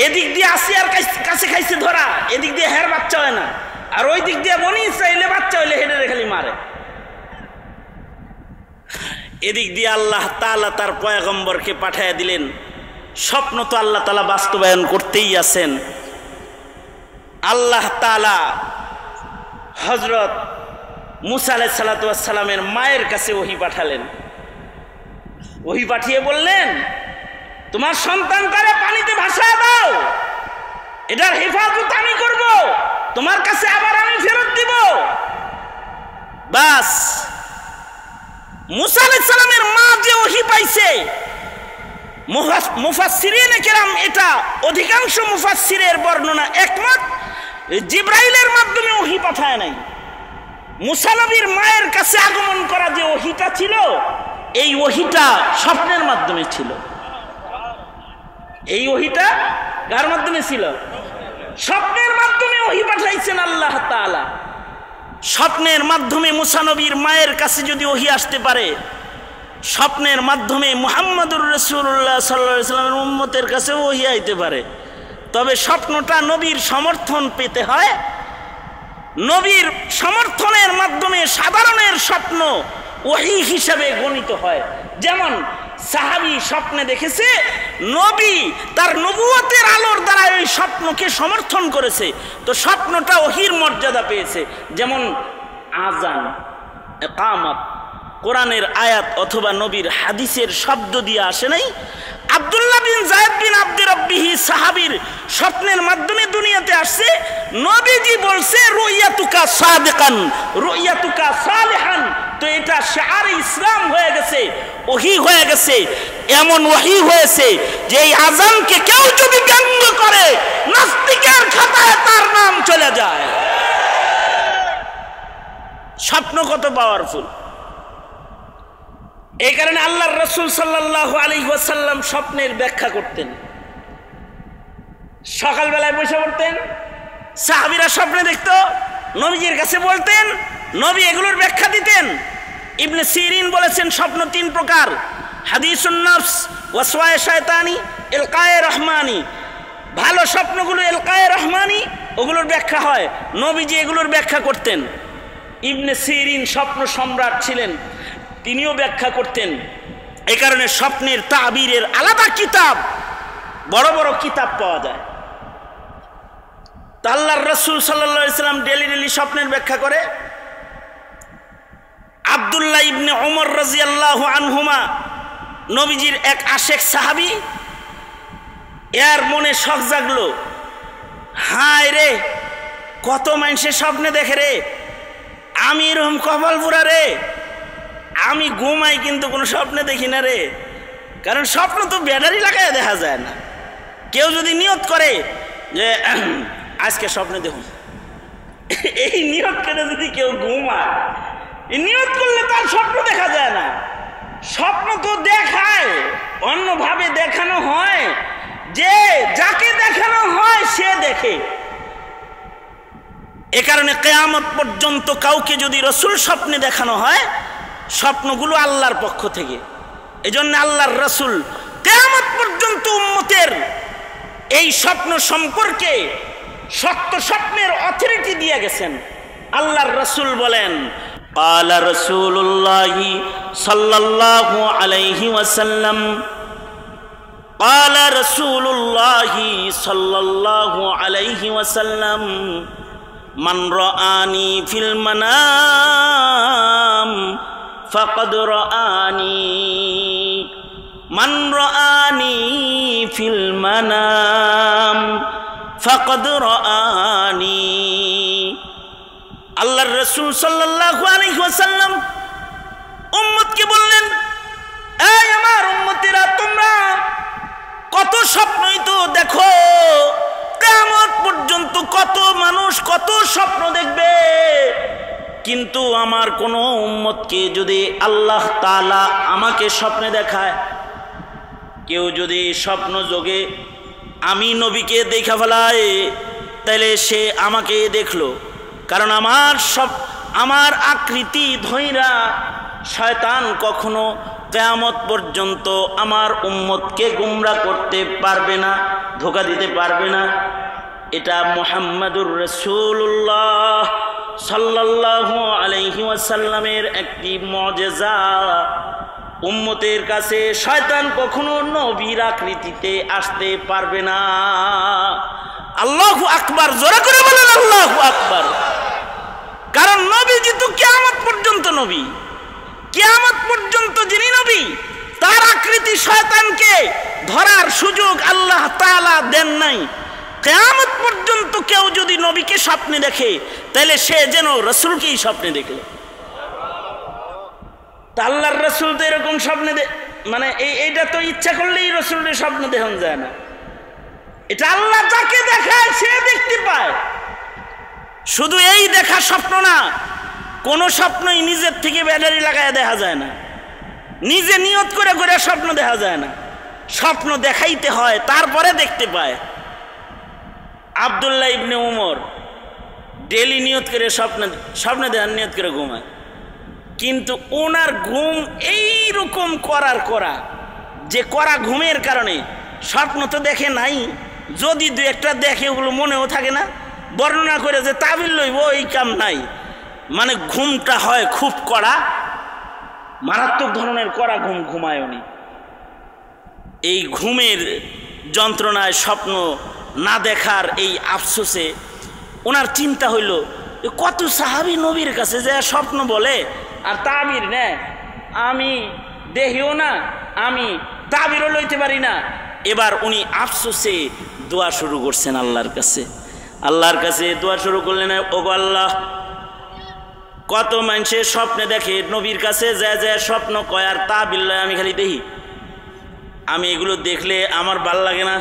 Speaker 1: এদিক দিয়ে আসিয়ার কাছে খাইছে ধরা, এদিক দিয়ে হের বাচ্চা হয় না, আর ওই দিক দিয়ে বনি চাইলে বাচ্চা হইলে হেডে খালি মারে। এদিক দিয়ে আল্লাহ তাআলা তার পয়গম্বরকে পাঠাইয়া দিলেন। স্বপ্ন তো আল্লাহ তাআলা বাস্তবায়ন করতেই আছেন। আল্লাহ তাআলা হযরত মুসা আলাইহিস সালাতু ওয়াস সালামের মায়ের কাছে ওহী পাঠালেন। ওহী পাঠিয়ে বললেন, তোমার সন্তানটারে পানিতে ভাসায় দাও, এটার হেফাজত আমি করব, তোমার কাছে আবার আমি ফেরত দিব। বাস মুসা আলাইহিস সালামের মা যে ওহী পাইছে, মুফাসসিরিনে কেরাম এটা অধিকাংশ মুফাসসিরের বর্ণনা একমত, জিবরাইলের মাধ্যমে ওহী পাঠায় নাই। মুসা নবীর মায়ের কাছে আগমন করা যে ওহীটা ছিল, এই ওহীটা স্বপ্নের মাধ্যমে ছিল। এই ওহীটা কার মাধ্যমে ছিল? স্বপ্নের মাধ্যমে ওহী পাঠাইছেন আল্লাহ তাআলা। স্বপ্নের মাধ্যমে মুসা নবীর মায়ের কাছে যদি ওহী আসতে পারে, স্বপ্নের মাধ্যমে মুহাম্মদুর রাসূলুল্লাহ সাল্লাল্লাহু আলাইহি ওয়াসাল্লামের উম্মতের কাছে ওহী আইতে পারে। তবে স্বপ্নটা নবীর সমর্থন পেতে হয়। নবীর সমর্থনের মাধ্যমে সাধারণের স্বপ্ন ওহী হিসাবে গণিত হয়। যেমন সাহাবী স্বপ্নে দেখেছে, নবী তার নবুয়তের আলোর দ্বারা এই স্বপ্নকে সমর্থন করেছে, তো স্বপ্নটা ওহীর মর্যাদা পেয়েছে। যেমন আযান, ইকামত কোরআনের আয়াত অথবা নবীর হাদিসের শব্দ দিয়ে আসে নাই। আব্দুল্লাহ বিন যায়েদ বিন আব্দে রব্বিহি সাহাবীর স্বপ্নের মাধ্যমে দুনিয়াতে আসছে। নবীজি বলছে রুইয়াতুকা সাদিকান রুইয়াতুকা সালিহান, তো এটা শিআরে ইসলাম হয়ে গেছে, ওহী হয়ে গেছে। এমন ওহী হয়েছে যে এই আযানকে কেউ যদি ব্যঙ্গ করে, নাস্তিকের খাতায় তার নাম চলে যায়। স্বপ্ন কত পাওয়ারফুল! এই কারণে আল্লাহর রাসূল সাল্লাল্লাহু আলাইহি ওয়াসাল্লাম স্বপ্নের ব্যাখ্যা করতেন। সকালবেলায় বসে পড়তেন, সাহাবীরা স্বপ্নে দেখতো, নবীজির কাছে বলতেন, নবী এগুলোর ব্যাখ্যা দিতেন। ইবনে সিরিন বলেছেন স্বপ্ন তিন প্রকার: হাদিসুন নফস, ওয়াসওয়ায়ে শয়তানি, ইলকায়ে রহমানি। ভালো স্বপ্নগুলো ইলকায়ে রহমানি, ওগুলোর ব্যাখ্যা হয়, নবীজি এগুলোর ব্যাখ্যা করতেন। ইবনে সিরিন স্বপ্ন সম্রাট ছিলেন, তিনিও ব্যাখ্যা করতেন। এই কারণে স্বপ্নের তাবিরের আলাদা কিতাব, বড় বড় কিতাব পাওয়া যায়। আল্লাহর রাসূল সাল্লাল্লাহু আলাইহি ওয়াসাল্লাম ডেলি স্বপ্নের ব্যাখ্যা করে। আব্দুল্লাহ ইবনে ওমর রাদিয়াল্লাহু আনহুমা নবীজির এক আশেক সাহাবী, এর মনে শখ জাগলো, হায় রে কত মানুষের স্বপ্নে দেখে রে, আমি এরকম কপাল পুরা রে, আমি ঘুমাই কিন্তু কোনো স্বপ্নে দেখি না রে। কারণ স্বপ্ন তো ব্যাটারি লাগায় দেখা যায় না। কেউ যদি নিয়ত করে যে আজকে স্বপ্নে দেখুন, এই নিয়ত করে যদি কেউ ঘুমায়, এই নিয়ত করলে তার স্বপ্ন দেখা যায় না। স্বপ্ন তো দেখায়, অন্যভাবে দেখানো হয়, যে যাকে দেখানো হয় সে দেখে। এ কারণে কিয়ামত পর্যন্ত কাউকে যদি রাসূল স্বপ্নে দেখানো হয়, স্বপ্নগুলো আল্লাহর পক্ষ থেকে। এজন্য আল্লাহর রাসূল কিয়ামত পর্যন্ত উম্মতের এই স্বপ্ন সম্পর্কে সত্য স্বপ্নের অথরিটি দিয়ে গেছেন। আল্লাহর রাসূল বলেন, قال رسول الله صلى الله عليه وسلم قال رسول الله صلى الله عليه وسلم من رآني في المنام فقد رآني من رآني في المنام فقد رآني আল্লাহর রাসূল সাল্লাল্লাহু আলাইহি ওয়াসাল্লাম উম্মতকে বললেন, এই আমার উম্মতেরা, তোমরা কত স্বপ্নই তো দেখো, কিয়ামত পর্যন্ত কত মানুষ কত স্বপ্ন দেখবে, কিন্তু আমার কোন উম্মতকে যদি আল্লাহ তাআলা আমাকে স্বপ্নে দেখায়, কেউ যদি স্বপ্ন যোগে আমি নবীকে দেখা ফেলায়, তাহলে সে আমাকে দেখলো। কারণ আমার আকৃতি ধইরা শয়তান কখনো কিয়ামত পর্যন্ত আমার উম্মতকে গুমরা করতে পারবে না, ধোঁকা দিতে পারবে না। এটা মুহাম্মাদুর রাসূলুল্লাহ সাল্লাল্লাহু আলাইহি ওয়াসাল্লামের একটি মুজিজা। উম্মতের কাছে শয়তান কখনো নবীর আকৃতিতে আসতে পারবে না। আল্লাহু আকবার, জোরে করে বলেন আল্লাহু আকবার। কারণ নবীজি তো কিয়ামত পর্যন্ত নবী, কিয়ামত পর্যন্ত যিনি নবী, তার আকৃতি শয়তানকে ধরার সুযোগ আল্লাহ তাআলা দেন নাই। কিয়ামত পর্যন্ত কেউ যদি নবীকে স্বপ্নে দেখে, তাহলে সে যেন রাসূলকেই স্বপ্নে দেখলো। তা আল্লাহর রাসূল তো এরকম স্বপ্নে মানে এইটা তো ইচ্ছা করলেই রাসূলের স্বপ্ন দেখান যায় না। এটা আল্লাহ যাকে দেখায় সে দেখতে পায়। শুধু এই দেখা স্বপ্ন না, কোন স্বপ্নই নিজের থেকে ব্যাটারি লাগায় দেখা যায় না, নিজে নিয়ত করে করে স্বপ্ন দেখা যায় না। স্বপ্ন দেখাইতে হয়, তারপরে দেখতে পায়। আব্দুল্লাহ ইবনে উমর ডেলি নিয়ত করে স্বপ্নে দেখার নিয়ত করে ঘুমায়, কিন্তু ওনার ঘুম এইরকম করা যে ঘুমের কারণে স্বপ্ন তো দেখে নাই, যদি দু একটা দেখে ওগুলো মনেও থাকে না। বর্ণনা করে যে তাবিল লইব এই কাম নাই, মানে ঘুমটা হয় খুব কড়া, মারাত্মক ধরনের কড়া ঘুম ঘুমায় উনি। এই ঘুমের যন্ত্রণায় স্বপ্ন না দেখার এই আফসোসে ওনার চিন্তা হইল, কত সাহাবী নবীর কাছে যে স্বপ্ন বলে আর তাবির নেয়, আমি দেখিও না, আমি তাবিরও লইতে পারি না। এবার উনি আফসোসে দোয়া শুরু করছেন আল্লাহর কাছে। আল্লাহর কাছে দোয়া শুরু করলেন, ওগো আল্লাহ, কত মানুষের স্বপ্নে দেখে, নবীর কাছে যা স্বপ্ন কয় আর তাবির লয়, আমি খালি দেখি, আমি এগুলো দেখলে আমার ভাল লাগে না।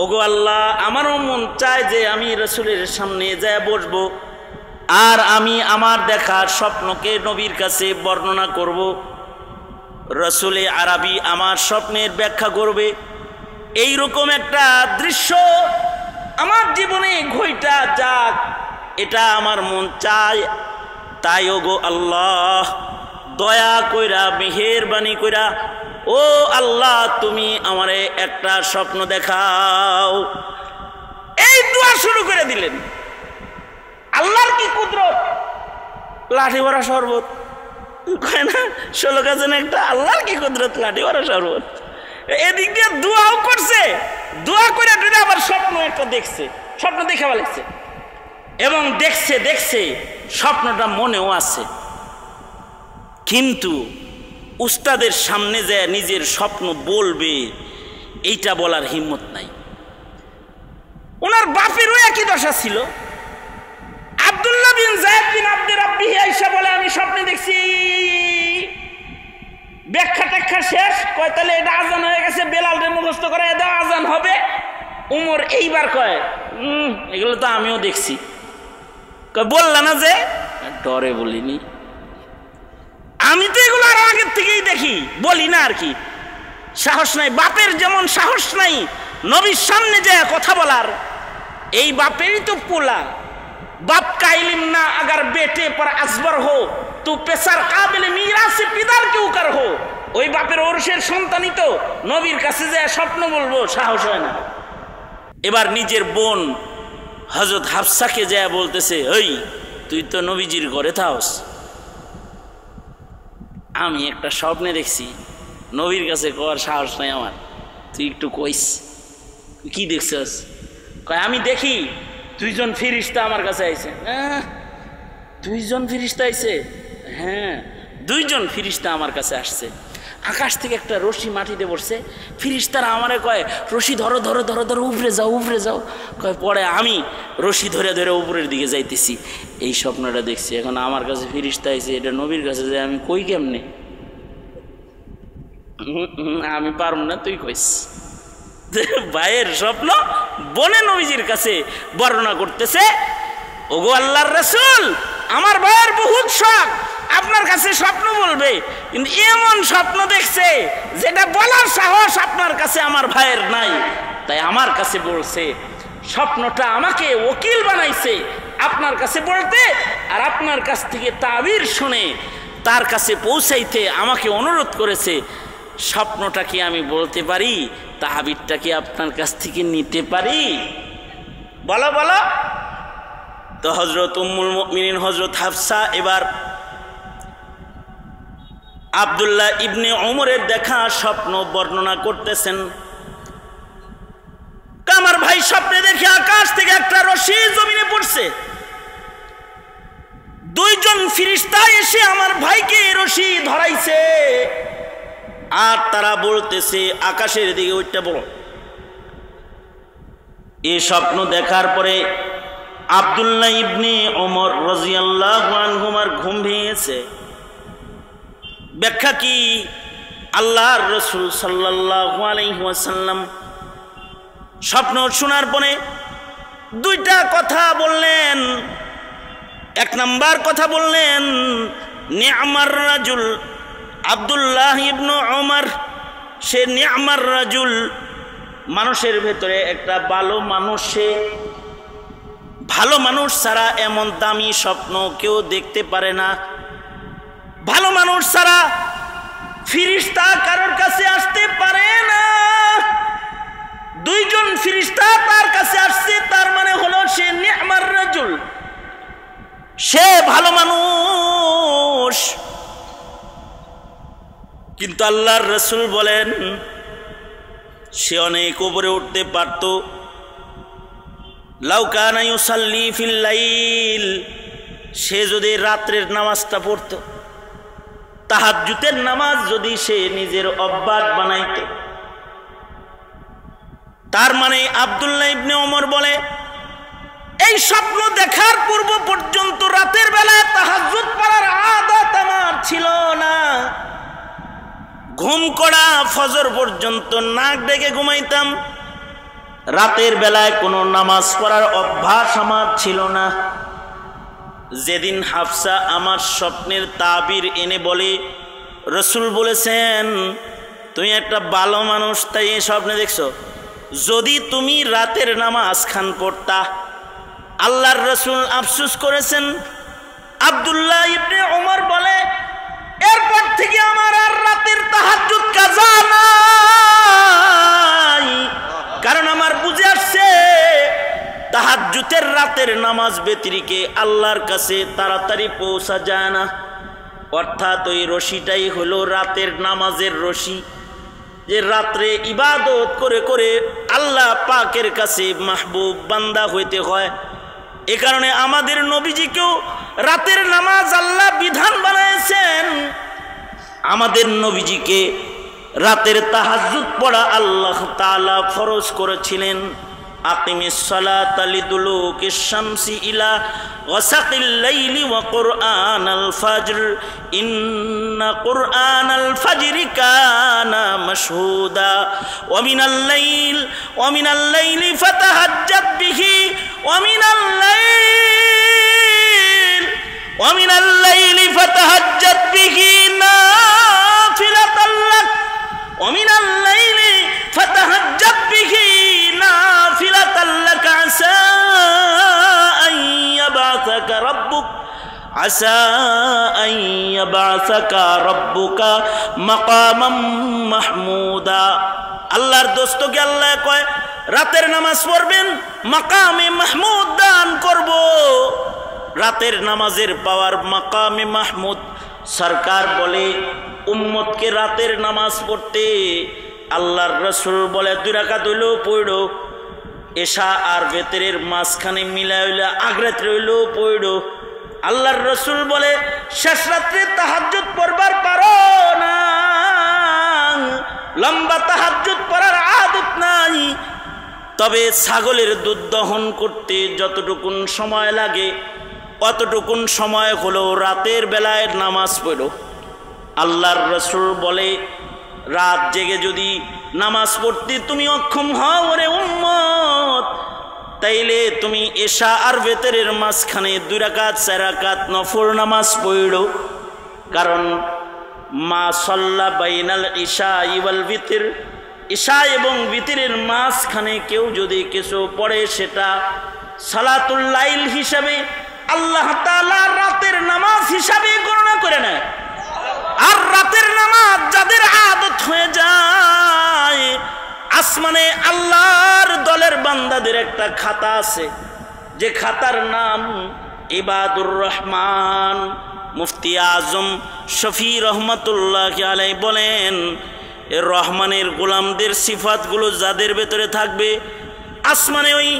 Speaker 1: ওগো আল্লাহ, আমারও মন চায় যে আমি রাসূলের সামনে যায় বসবো, আর আমি আমার দেখা স্বপ্নকে নবীর কাছে বর্ণনা করব, রাসূলে আরবি আমার স্বপ্নের ব্যাখ্যা করবে। এই রকম একটা দৃশ্য আমার জীবনে ঘইটা যাক, এটা আমার মন চায়। তাই ওগো আল্লাহ, দয়া কইরা মেহেরবানি কইরা ও আল্লাহ, তুমি আমারে একটা স্বপ্ন দেখাও। এই দোয়া শুরু করে দিলেন। আল্লাহর কি কুদরত, লাঠি ভরা শরবত কয় না 16 গাছেন একটা, আল্লাহর কি কুদরত, লাঠি ভরা শরবত। এদিক দিয়ে দোয়াও করছে, দোয়া করে আবার স্বপ্ন একটা দেখছে, স্বপ্ন দেখে বলেছে, এবং দেখছে স্বপ্নটা মনেও আছে, কিন্তু উস্তাদের সামনে যে নিজের স্বপ্ন বলবে এইটা বলার হিম্মত নাই। ওনার বাপেরও একই দশা ছিল। আব্দুল্লাহ বিন যায়েদ বিন আব্দে রাব্বিহি আয়েশা বলে, আমি স্বপ্নে দেখছি, ব্যাখ্যা ট্যাখ্যা শেষ, কয় তাহলে এটা আজান হয়ে গেছে, বেলালরে মুখস্থ করে দাও, আজান হবে। উমর এইবার কয়, এগুলো তো আমিও দেখছি। কয় বললা না যে, ডরে বলিনি, আমি তো এগুলো আরো আগের থেকেই দেখি, বলি না আর কি, সাহস নাই। বাপের যেমন সাহস নাই নবীর সামনে যায় কথা বলার, এই বাপেরই তো পোলা। बाप का इल्म ना अगर बेटे पर असबर हो तो पेशार काबिल मीरासे पिदार क्यों कर हो। ওই বাপের ওরসের সন্তানই তো নবীর কাছে যায় স্বপ্ন বলবো সাহস হয় না। এবার নিজের বোন হযরত হাফসাকে যায় বলতেছে, ওই তুই তো নবীজির ঘরে থাকস, আমি একটা স্বপ্নে দেখছি, নবীর কাছে কওয়ার সাহস নাই আমার, তুই একটু কইস কি দেখছস। কয় আমি দেখি দুইজন ফেরেশতা আমার কাছে আইছে। দুইজন ফেরেশতা আইছে? হ্যাঁ, দুইজন ফেরেশতা আমার কাছে আসছে। আকাশ থেকে একটা রশি মাটিতে পড়ছে, ফিরিস্তারা আমারে কয় রশি ধরো ধরো ধরো ধরো, উপরে যাও উপরে যাও। কয় পরে আমি রশি ধরে ধরে উপরের দিকে যাইতেছি, এই স্বপ্নটা দেখছি। এখন আমার কাছে ফিরিস্তা আইছে, এটা নবীর কাছে যে আমি কই কেমনে, আমি পারব না, তুই কইস। ভাইয়ের স্বপ্ন বনে নবীজির কাছে বর্ণনা করতেছে, ওগো আল্লাহর রাসূল, আমার ভাইয়ের বহুত শখ, আপনার কাছে স্বপ্ন বলবে, কিন্তু এমন স্বপ্ন দেখছে যেটা বলার সাহস আপনার কাছে আমার ভাইয়ের নাই, তাই আমার কাছে বলছে। স্বপ্নটা আমাকে ওকিল বানাইছে আপনার কাছে বলতে, আর আপনার কাছ থেকে তাবির শুনে তার কাছে পৌঁছাইতে আমাকে অনুরোধ করেছে। স্বপ্নটা কি আমি বলতে পারি, তাবিরটা কি আপনার কাছ থেকে নিতে পারি? বলো বলো। তো হযরত উম্মুল মুমিনিন হযরত হাফসা এবার আব্দুল্লাহ ইবনে ওমরের দেখা স্বপ্ন বর্ণনা করতেছেন। আমার ভাই স্বপ্নে দেখে আকাশ থেকে একটা রশি জমিনে পড়ছে, দুইজন ফেরেশতা এসে আমার ভাইকে রশি ধরাইছে, আর তারা বলতেছে আকাশের দিকে উঠতে বলো। এই স্বপ্ন দেখার পরে আব্দুল্লাহ ইবনে ওমর রাদিয়াল্লাহু আনহুমার ঘুম ভেঙেছে। ব্যাখ্যা কি? আল্লাহর রাসূল সাল্লাল্লাহু আলাইহি ওয়াসাল্লাম স্বপ্ন শোনার পরে দুইটা কথা বললেন। এক নাম্বার কথা বললেন, নি'মার রাজুল, আব্দুল্লাহ ইবনে ওমর সে নি'মার রাজুল, মানুষের ভেতরে একটা ভালো মানুষ, সে ভালো মানুষ ছাড়া এমন দামি স্বপ্ন কেউ দেখতে পারে না। ভালো মানুষ ছাড়া ফেরেশতা কারোর কাছে আসতে পারে না। দুইজন ফেরেশতা তার কাছে আসছে, তার মানে হলো সে নি'মার রাজুল, সে ভালো মানুষ। কিন্তু আল্লাহর রাসূল বলেন সে অনেক উপরে উঠতে পারত। লাউ কানা ইউসাল্লি ফিল লাইল, সে যদি রাত্রের নামাজটা পড়তো, তাহাজ্জুদের নামাজ যদি সে নিজের অভ্যাস বানাইতো। তার মানে আব্দুল্লাহ ইবনে ওমর বলে এই স্বপ্ন দেখার পূর্ব পর্যন্ত রাতের বেলায় তাহাজ্জুদ পড়ার আদত আমার ছিল না। ঘুম করা ফজর পর্যন্ত নাক ডেকে ঘুমাইতাম, রাতের বেলায় কোনো নামাজ পড়ার অভ্যাস আমার ছিল না। যেদিন হাফসা আমার স্বপ্নের তাবির এনে বলে রাসূল বলেছেন তুমি একটা ভালো মানুষ, তাই এই স্বপ্নে দেখছো, যদি তুমি রাতের নামাজ খান পড়তা। আল্লাহর রাসূল আফসোস করেছেন। আব্দুল্লাহ ইবনে ওমর বলে এরপর থেকে আমার আর রাতের তাহাজ্জুদ কাজা নাই, কারণ আমার বুঝে আসছে তাহাজ্জুদের রাতের নামাজ ব্যতিরেকে আল্লাহর কাছে তাড়াতাড়ি পৌঁছা যায় না। অর্থাৎ ওই রশিটাই হলো রাতের নামাজের রশি, যে রাত্রে ইবাদত করে করে আল্লাহ পাকের কাছে মাহবুব বান্দা হইতে হয়। এ কারণে আমাদের নবীজিকেও রাতের নামাজ আল্লাহ বিধান বানাইছেন। আমাদের নবীজিকে রাতের তাহাজ্জুদ পড়া আল্লাহ তাআলা ফরজ করেছিলেন। আকিমিস সালাতা লিদুলুকিশ শামসি ইলা ওয়াসাকিল লাইলি ওয়া কুরআনাল ফাজর ইন্না কুরআনাল ফাজরি কানা মাশহুদা ওয়া মিনাল লাইলি ফাতাহাজ্জাদ বিহি ওয়া মিনাল লাইলি ফাতাহাজ্জাদ বিহি নাফিলাতাল লাক ওয়া মিনাল লাইলি ফাতাহাজ্জাদ বিহি নাফিলাতাল লাক আসা আন ইয়াবআসাকা রাব্বুকা মাকামাম মাহমুদা। আল্লাহর দোস্তকে আল্লাহ কয় রাতের নামাজ পড়বেন, মাকামে মাহমুদ দান করব। রাতের নামাজের পাওয়ার মাকামে মাহমুদ। সরকার বলে উম্মতকে রাতের নামাজ পড়তে। আল্লাহর রাসূল বলে 2 রাকাত হইলেও পড়ো, এশা আর বেতেরের মাঝখানে মিলা হইলে আগরাত্রে হইলেও পড়ো। আল্লাহর রাসূল বলে শেষ রাত্রে তাহাজ্জুদ পড়বার পারো না, লম্বা তাহাজ্জুদ পড়ার আদত নাই, তবে ছাগলের দুধ দহন করতে যতটুকুন সময় লাগে অতটুকুন সময় হলো রাতের বেলায় নামাজ পড়ো। আল্লাহর রাসূল বলে, রাত জেগে যদি নামাজ পড়তে তুমি অক্ষম হও রে উম্মত, তাইলে তুমি এশা আর ভিতরের মাঝখানে 2 রাকাত 4 রাকাত নফল নামাজ পড়ো। কারণ মা সাল্লা বাইনাল ইশা ওয়াল ভিতর, ইশা এবং ভিতরের মাঝখানে কেউ যদি কিছু পড়ে সেটা সালাতুল লাইল হিসাবে আল্লাহ তাআলা রাতের নামাজ হিসাবে গণনা করে নেয়। আর রাতের নামাজ যাদের আদত হয়ে যায়, আসমানে আল্লাহর দলের বান্দাদের একটা খাতা আছে, যে খাতার নাম ইবাদুর রহমান। মুফতি আজম শফি রহমতুল্লাহ আলাইহি বলেন, এর রহমানের গোলামদের সিফাতগুলো যাদের ভেতরে থাকবে, আসমানে ওই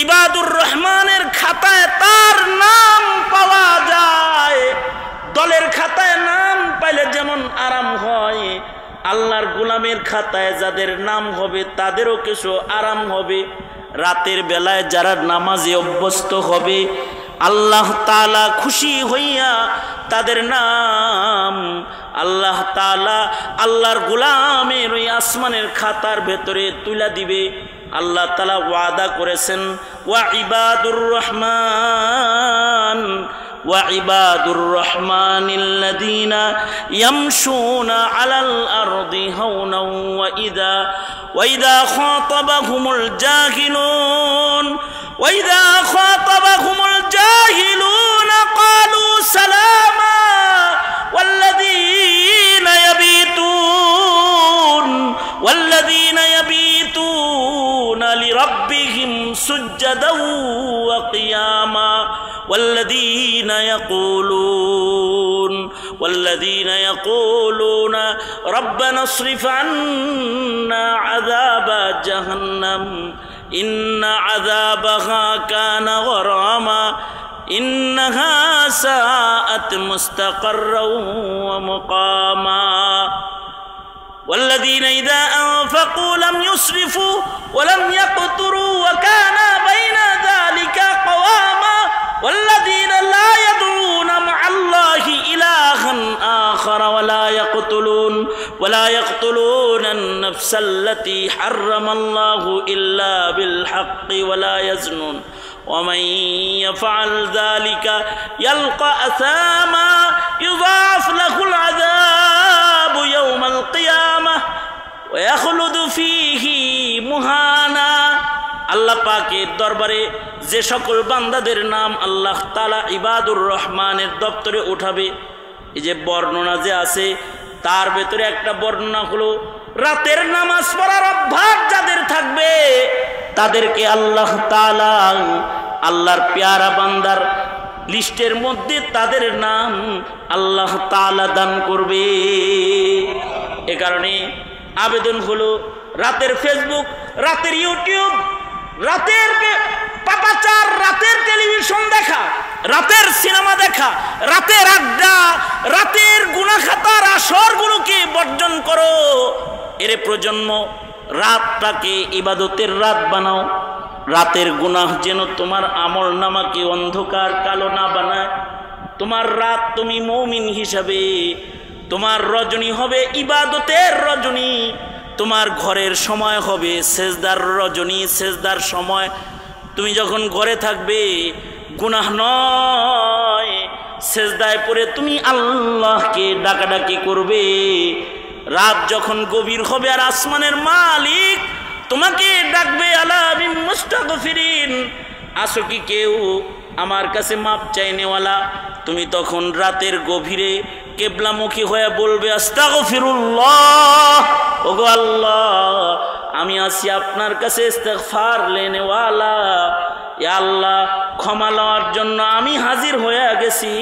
Speaker 1: ইবাদুর রহমানের খাতায় তার নাম পাওয়া যায়। দলের খাতায় নাম পাইলে যেমন আরাম হয়, আল্লাহর গোলামের খাতায় যাদের নাম হবে তাদেরও কিছু আরাম হবে। রাতের বেলায় যারা নামাজে অভ্যস্ত হবে, আল্লাহ তাআলা খুশি হইয়া তাদের নাম আল্লাহ তাআলা আল্লাহর গোলামের ওই আসমানের খাতার ভেতরে তুলে দিবে। আল্লাহ তাআলা ওয়াদা করেছেন, ওয়া ইবাদুর রহমান وعباد الرحمن الذين يمشون على الأرض هونا وإذا خاطبهم الجاهلون قالوا سلاما والذين يبيتون لربهم سجدا وقياما والذين يقولون ربنا اصرف عنا عذاب جهنم إن عذابها كان غراما إنها ساءت مستقرا ومقاما والذين إذا أنفقوا لم يسرفوا ولم يقتروا وكان بين ذلك قواما والذين لا يدعون مع الله إلها آخر ولا يقتلون النفس التي حرم الله إلا بالحق ولا يزنون ومن يفعل ذلك يلقى أثاما يضاعف له العذاب يوم القيامة ويخلد فيه مهانا। আল্লাহ পাকের দরবারে যে সকল বান্দাদের নাম আল্লাহ তাআলা ইবাদুর রহমানের দপ্তরে উঠাবে, এই যে বর্ণনা যে আছে তার ভেতরে একটা বর্ণনা হলো, রাতের নামাজ পড়ার অভ্যাস যাদের থাকবে তাদেরকে আল্লাহ তাআলা আল্লাহর পেয়ারা বান্দার লিস্টের মধ্যে তাদের নাম আল্লাহ তাআলা দান করবে। এ কারণে আবেদন হলো, রাতের ফেসবুক, রাতের ইউটিউব, রাতের পাপাচার, রাতের টেলিভিশন দেখা, রাতের সিনেমা দেখা, রাতের আড্ডা, রাতের গুনাহখাতার আসরগুলোকে বর্জন করো। এর প্রজন্ম রাতটাকে ইবাদতের রাত বানাও। রাতের গুনাহ যেন তোমার আমল নামাকে অন্ধকার কালো না বানায়। তোমার রাত তুমি মুমিন হিসাবে, তোমার রজনী হবে ইবাদতের রজনী, তোমার ঘরের সময় হবে সেজদার রজনী, সেজদার সময়। তুমি যখন ঘরে থাকবে গুনাহ নয়, সেজদায় পড়ে তুমি আল্লাহকে ডাকাডাকি করবে। রাত যখন গভীর হবে আর আসমানের মালিক তোমাকে ডাকবে, আলা বিন মুস্তাগফিরিন, আসো কি কেউ আমার কাছে মাপ চাইনেওয়ালা, তুমি তখন রাতের গভীরে কেবলামুখী হয়ে বলবে, আস্তাগফিরুল্লাহ, ওগো আল্লাহ আমি আছি আপনার কাছে ইস্তেগফার লেনেওয়ালা, ইয়া আল্লাহ ক্ষমা লওয়ার জন্য আমি হাজির হয়ে গেছি।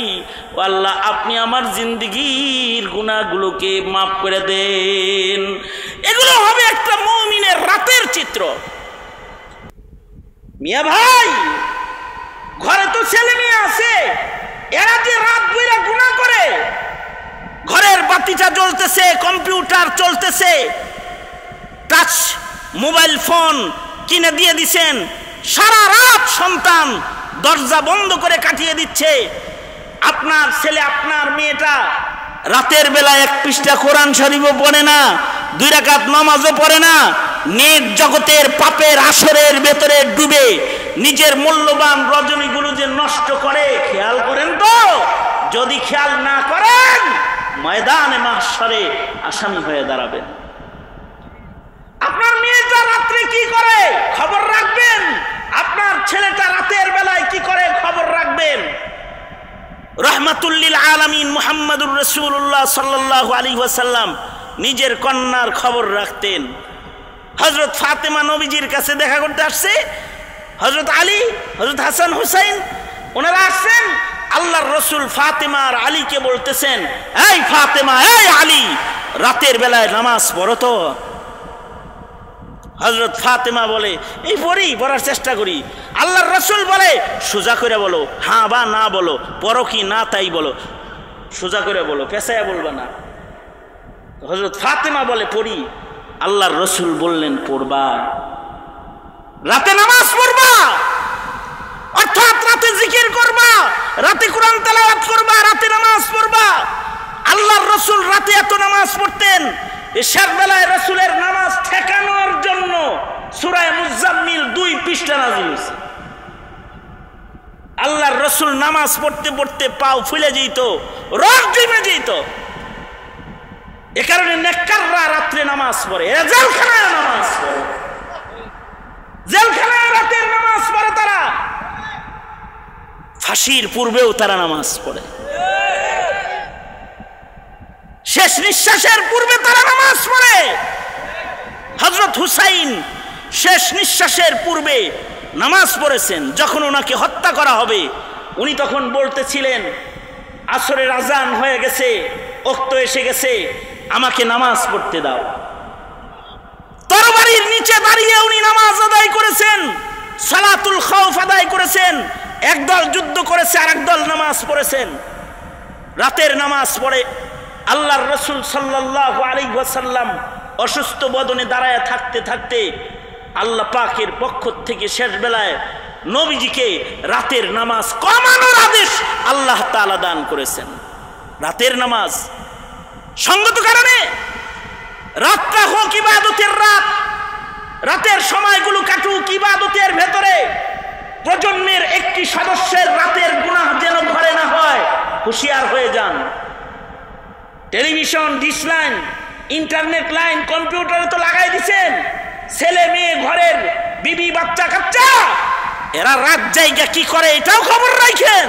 Speaker 1: ও আল্লাহ আপনি আমার জিন্দেগীর গুনাহগুলোকে মাফ করে দেন। এগুলো হবে একটা মুমিনের রাতের চিত্র। মিয়া ভাই, ঘরে তো ছেলে মেয়ে আছে, এরা যে রাত বইরা গুনাহ করে, ঘরের বাতিটা জ্বলতেছে, কম্পিউটার চলতেছে, টাচ মোবাইল ফোন কিনে দিয়ে দিছেন, সারা রাত সন্তান দরজা বন্ধ করে কাটিয়ে দিচ্ছে। আপনার ছেলে আপনার মেয়েটা রাতের বেলা এক পৃষ্ঠা কোরআন শরীফও পড়ে না, 2 রাকাত নামাজও পড়ে না, নেট জগতের পাপের আসরের ভেতরে ডুবে নিজের মূল্যবান রজনীগুলো যে নষ্ট করে, খেয়াল করেন তো? যদি খেয়াল না করেন ময়দানে মাহশরে আসামি হয়ে দাঁড়াবেন। আপনার মেয়েটা রাত্রে কি করে খবর রাখবেন, আপনার ছেলেটা রাতের বেলায় কি করে খবর রাখবেন। রহমাতুল লিল আলামিন মুহাম্মাদুর রাসূলুল্লাহ সাল্লাল্লাহু আলাইহি ওয়াসাল্লাম নিজের কন্যার খবর রাখতেন। হযরত ফাতেমা নবীজির কাছে দেখা করতে আসছে, হযরত আলী, হযরত হাসান হুসাইন ওনারা আসছেন। আল্লাহর রাসূল ফাতেমা আর আলীকে বলতেছেন, এই ফাতেমা, এই আলী, রাতের বেলায় নামাজ পড়ো তো। হযরত ফাতেমা বলে, এই পড়ার চেষ্টা করি। আল্লাহর রাসূল বলে, সোজা করে বলো, হ্যাঁ বা না বলো, পড়ো কি না তাই বলো, সোজা করে বলো, পেঁচায়া বলবা না। হযরত ফাতেমা বলে, পড়ি। আল্লাহর রাসূল বললেন, পড়বা, রাতে নামাজ পড়বা, অর্থাৎ রাতে জিকির করবা, রাতে কোরআন তেলাওয়াত করবা, রাতে নামাজ পড়বা। আল্লাহর রাসূল রাতে এত নামাজ পড়তেন, এশার বেলায় রাসূলের নামাজ ঠেকানোর জন্য সূরা মুজাম্মিল 2 পৃষ্ঠা নাযিল হয়েছে। আল্লাহর রাসূল নামাজ পড়তে পড়তে পাও ফুলে যেত, রোগ জমে যেত। এ কারণে নেককাররা রাত্রে নামাজ পড়ে, এরা জেলখানায় নামাজ পড়ে, জেলখানায় রাতের নামাজ পড়ে। তারা ফাঁসির পূর্বেও তারা নামাজ পড়ে, শেষ নিঃশ্বাসের পূর্বে তারা নামাজ পড়ে। হযরত হুসাইন শেষ নিঃশ্বাসের পূর্বে নামাজ পড়েছেন। যখন ওনাকে হত্যা করা হবে, উনি তখন বলতেছিলেন, আসরের আজান হয়ে গেছে, ওক্ত এসে গেছে, আমাকে নামাজ পড়তে দাও। তরবারির নিচে দাঁড়িয়ে উনি নামাজ আদায় করেছেন, সালাতুল খাউফ আদায় করেছেন। একদল যুদ্ধ করেছে, আর একদল নামাজ পড়েছেন। রাতের নামাজ পড়ে আল্লাহর রাসূল সাল্লাল্লাহু আলাইহি ওয়াসাল্লাম অসুস্থ বদনে দাঁড়ায় থাকতে থাকতে আল্লাহ পাকের পক্ষ থেকে শেষ বেলায় নবীজিকে রাতের নামাজ কমানোর আদেশ আল্লাহ তাআলা দান করেছেন। রাতের নামাজ সঙ্গত কারণে রাতটা হোক ইবাদতের রাত, রাতের সময়গুলো কাটুক ইবাদতের ভেতরে। প্রজন্মের একটি সদস্যের রাতের গুনাহ যেন ঘরে না হয়, হুঁশিয়ার হয়ে যান। Television, dish line, internet line, কম্পিউটারে তো লাগাই দিচ্ছেন, ছেলে মেয়ে ঘরের বিবি বাচ্চা কাচ্চা এরা রাত জায়গা কি করে এটাও খবর রাখেন।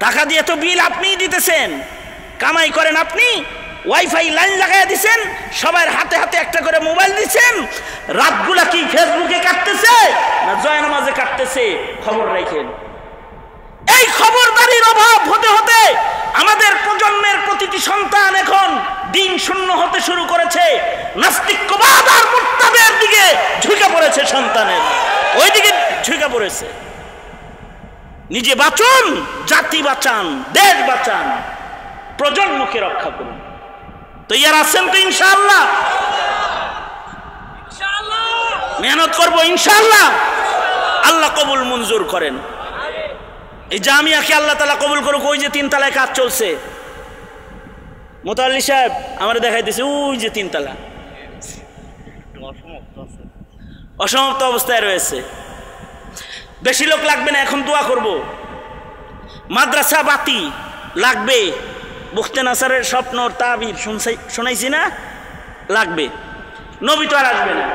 Speaker 1: টাকা দিয়ে তো বিল আপনিই দিতেছেন, কামাই করেন আপনি, ওয়াইফাই লাইন লাগাই দিচ্ছেন, সবার হাতে হাতে একটা করে মোবাইল দিচ্ছেন। রাতগুলা কি ফেসবুকে কাটতেছে না জয়নামাজে কাটতেছে, খবর রাখেন। এই খবরদারির অভাব হতে হতে আমাদের প্রজন্মের প্রতিটি সন্তান এখন দিন শূন্য হতে শুরু করেছে, নাস্তিক্যবাদ আর মুরতাদের দিকে ঝুঁকে পড়েছে, সন্তানের ওই দিকে ঝুঁকে পড়েছে। নিজে বাঁচুন, জাতি বাঁচান, দেশ বাঁচান, প্রজন্মকে রক্ষা করুন। তৈয়ার আছেন তো? ইনশাআল্লাহ মেহনত করবো ইনশাআল্লাহ। আল্লাহ কবুল মঞ্জুর করেন। এই জামিয়াকে আল্লাহ তাআলা কবুল করুক। ওই যে 3 তলায় কাজ চলছে, মোতাল্লি সাহেব আমার দেখাই দিয়েছে, ওই যে 3 তলা অসমাপ্ত অবস্থায় রয়েছে। বেশি লোক লাগবে না, এখন দোয়া করব। মাদ্রাসা বাতি লাগবে, বুখতে নাসারের স্বপ্নর তাবির শুনাইছি না, লাগবে। নবী তো আর আসবে না।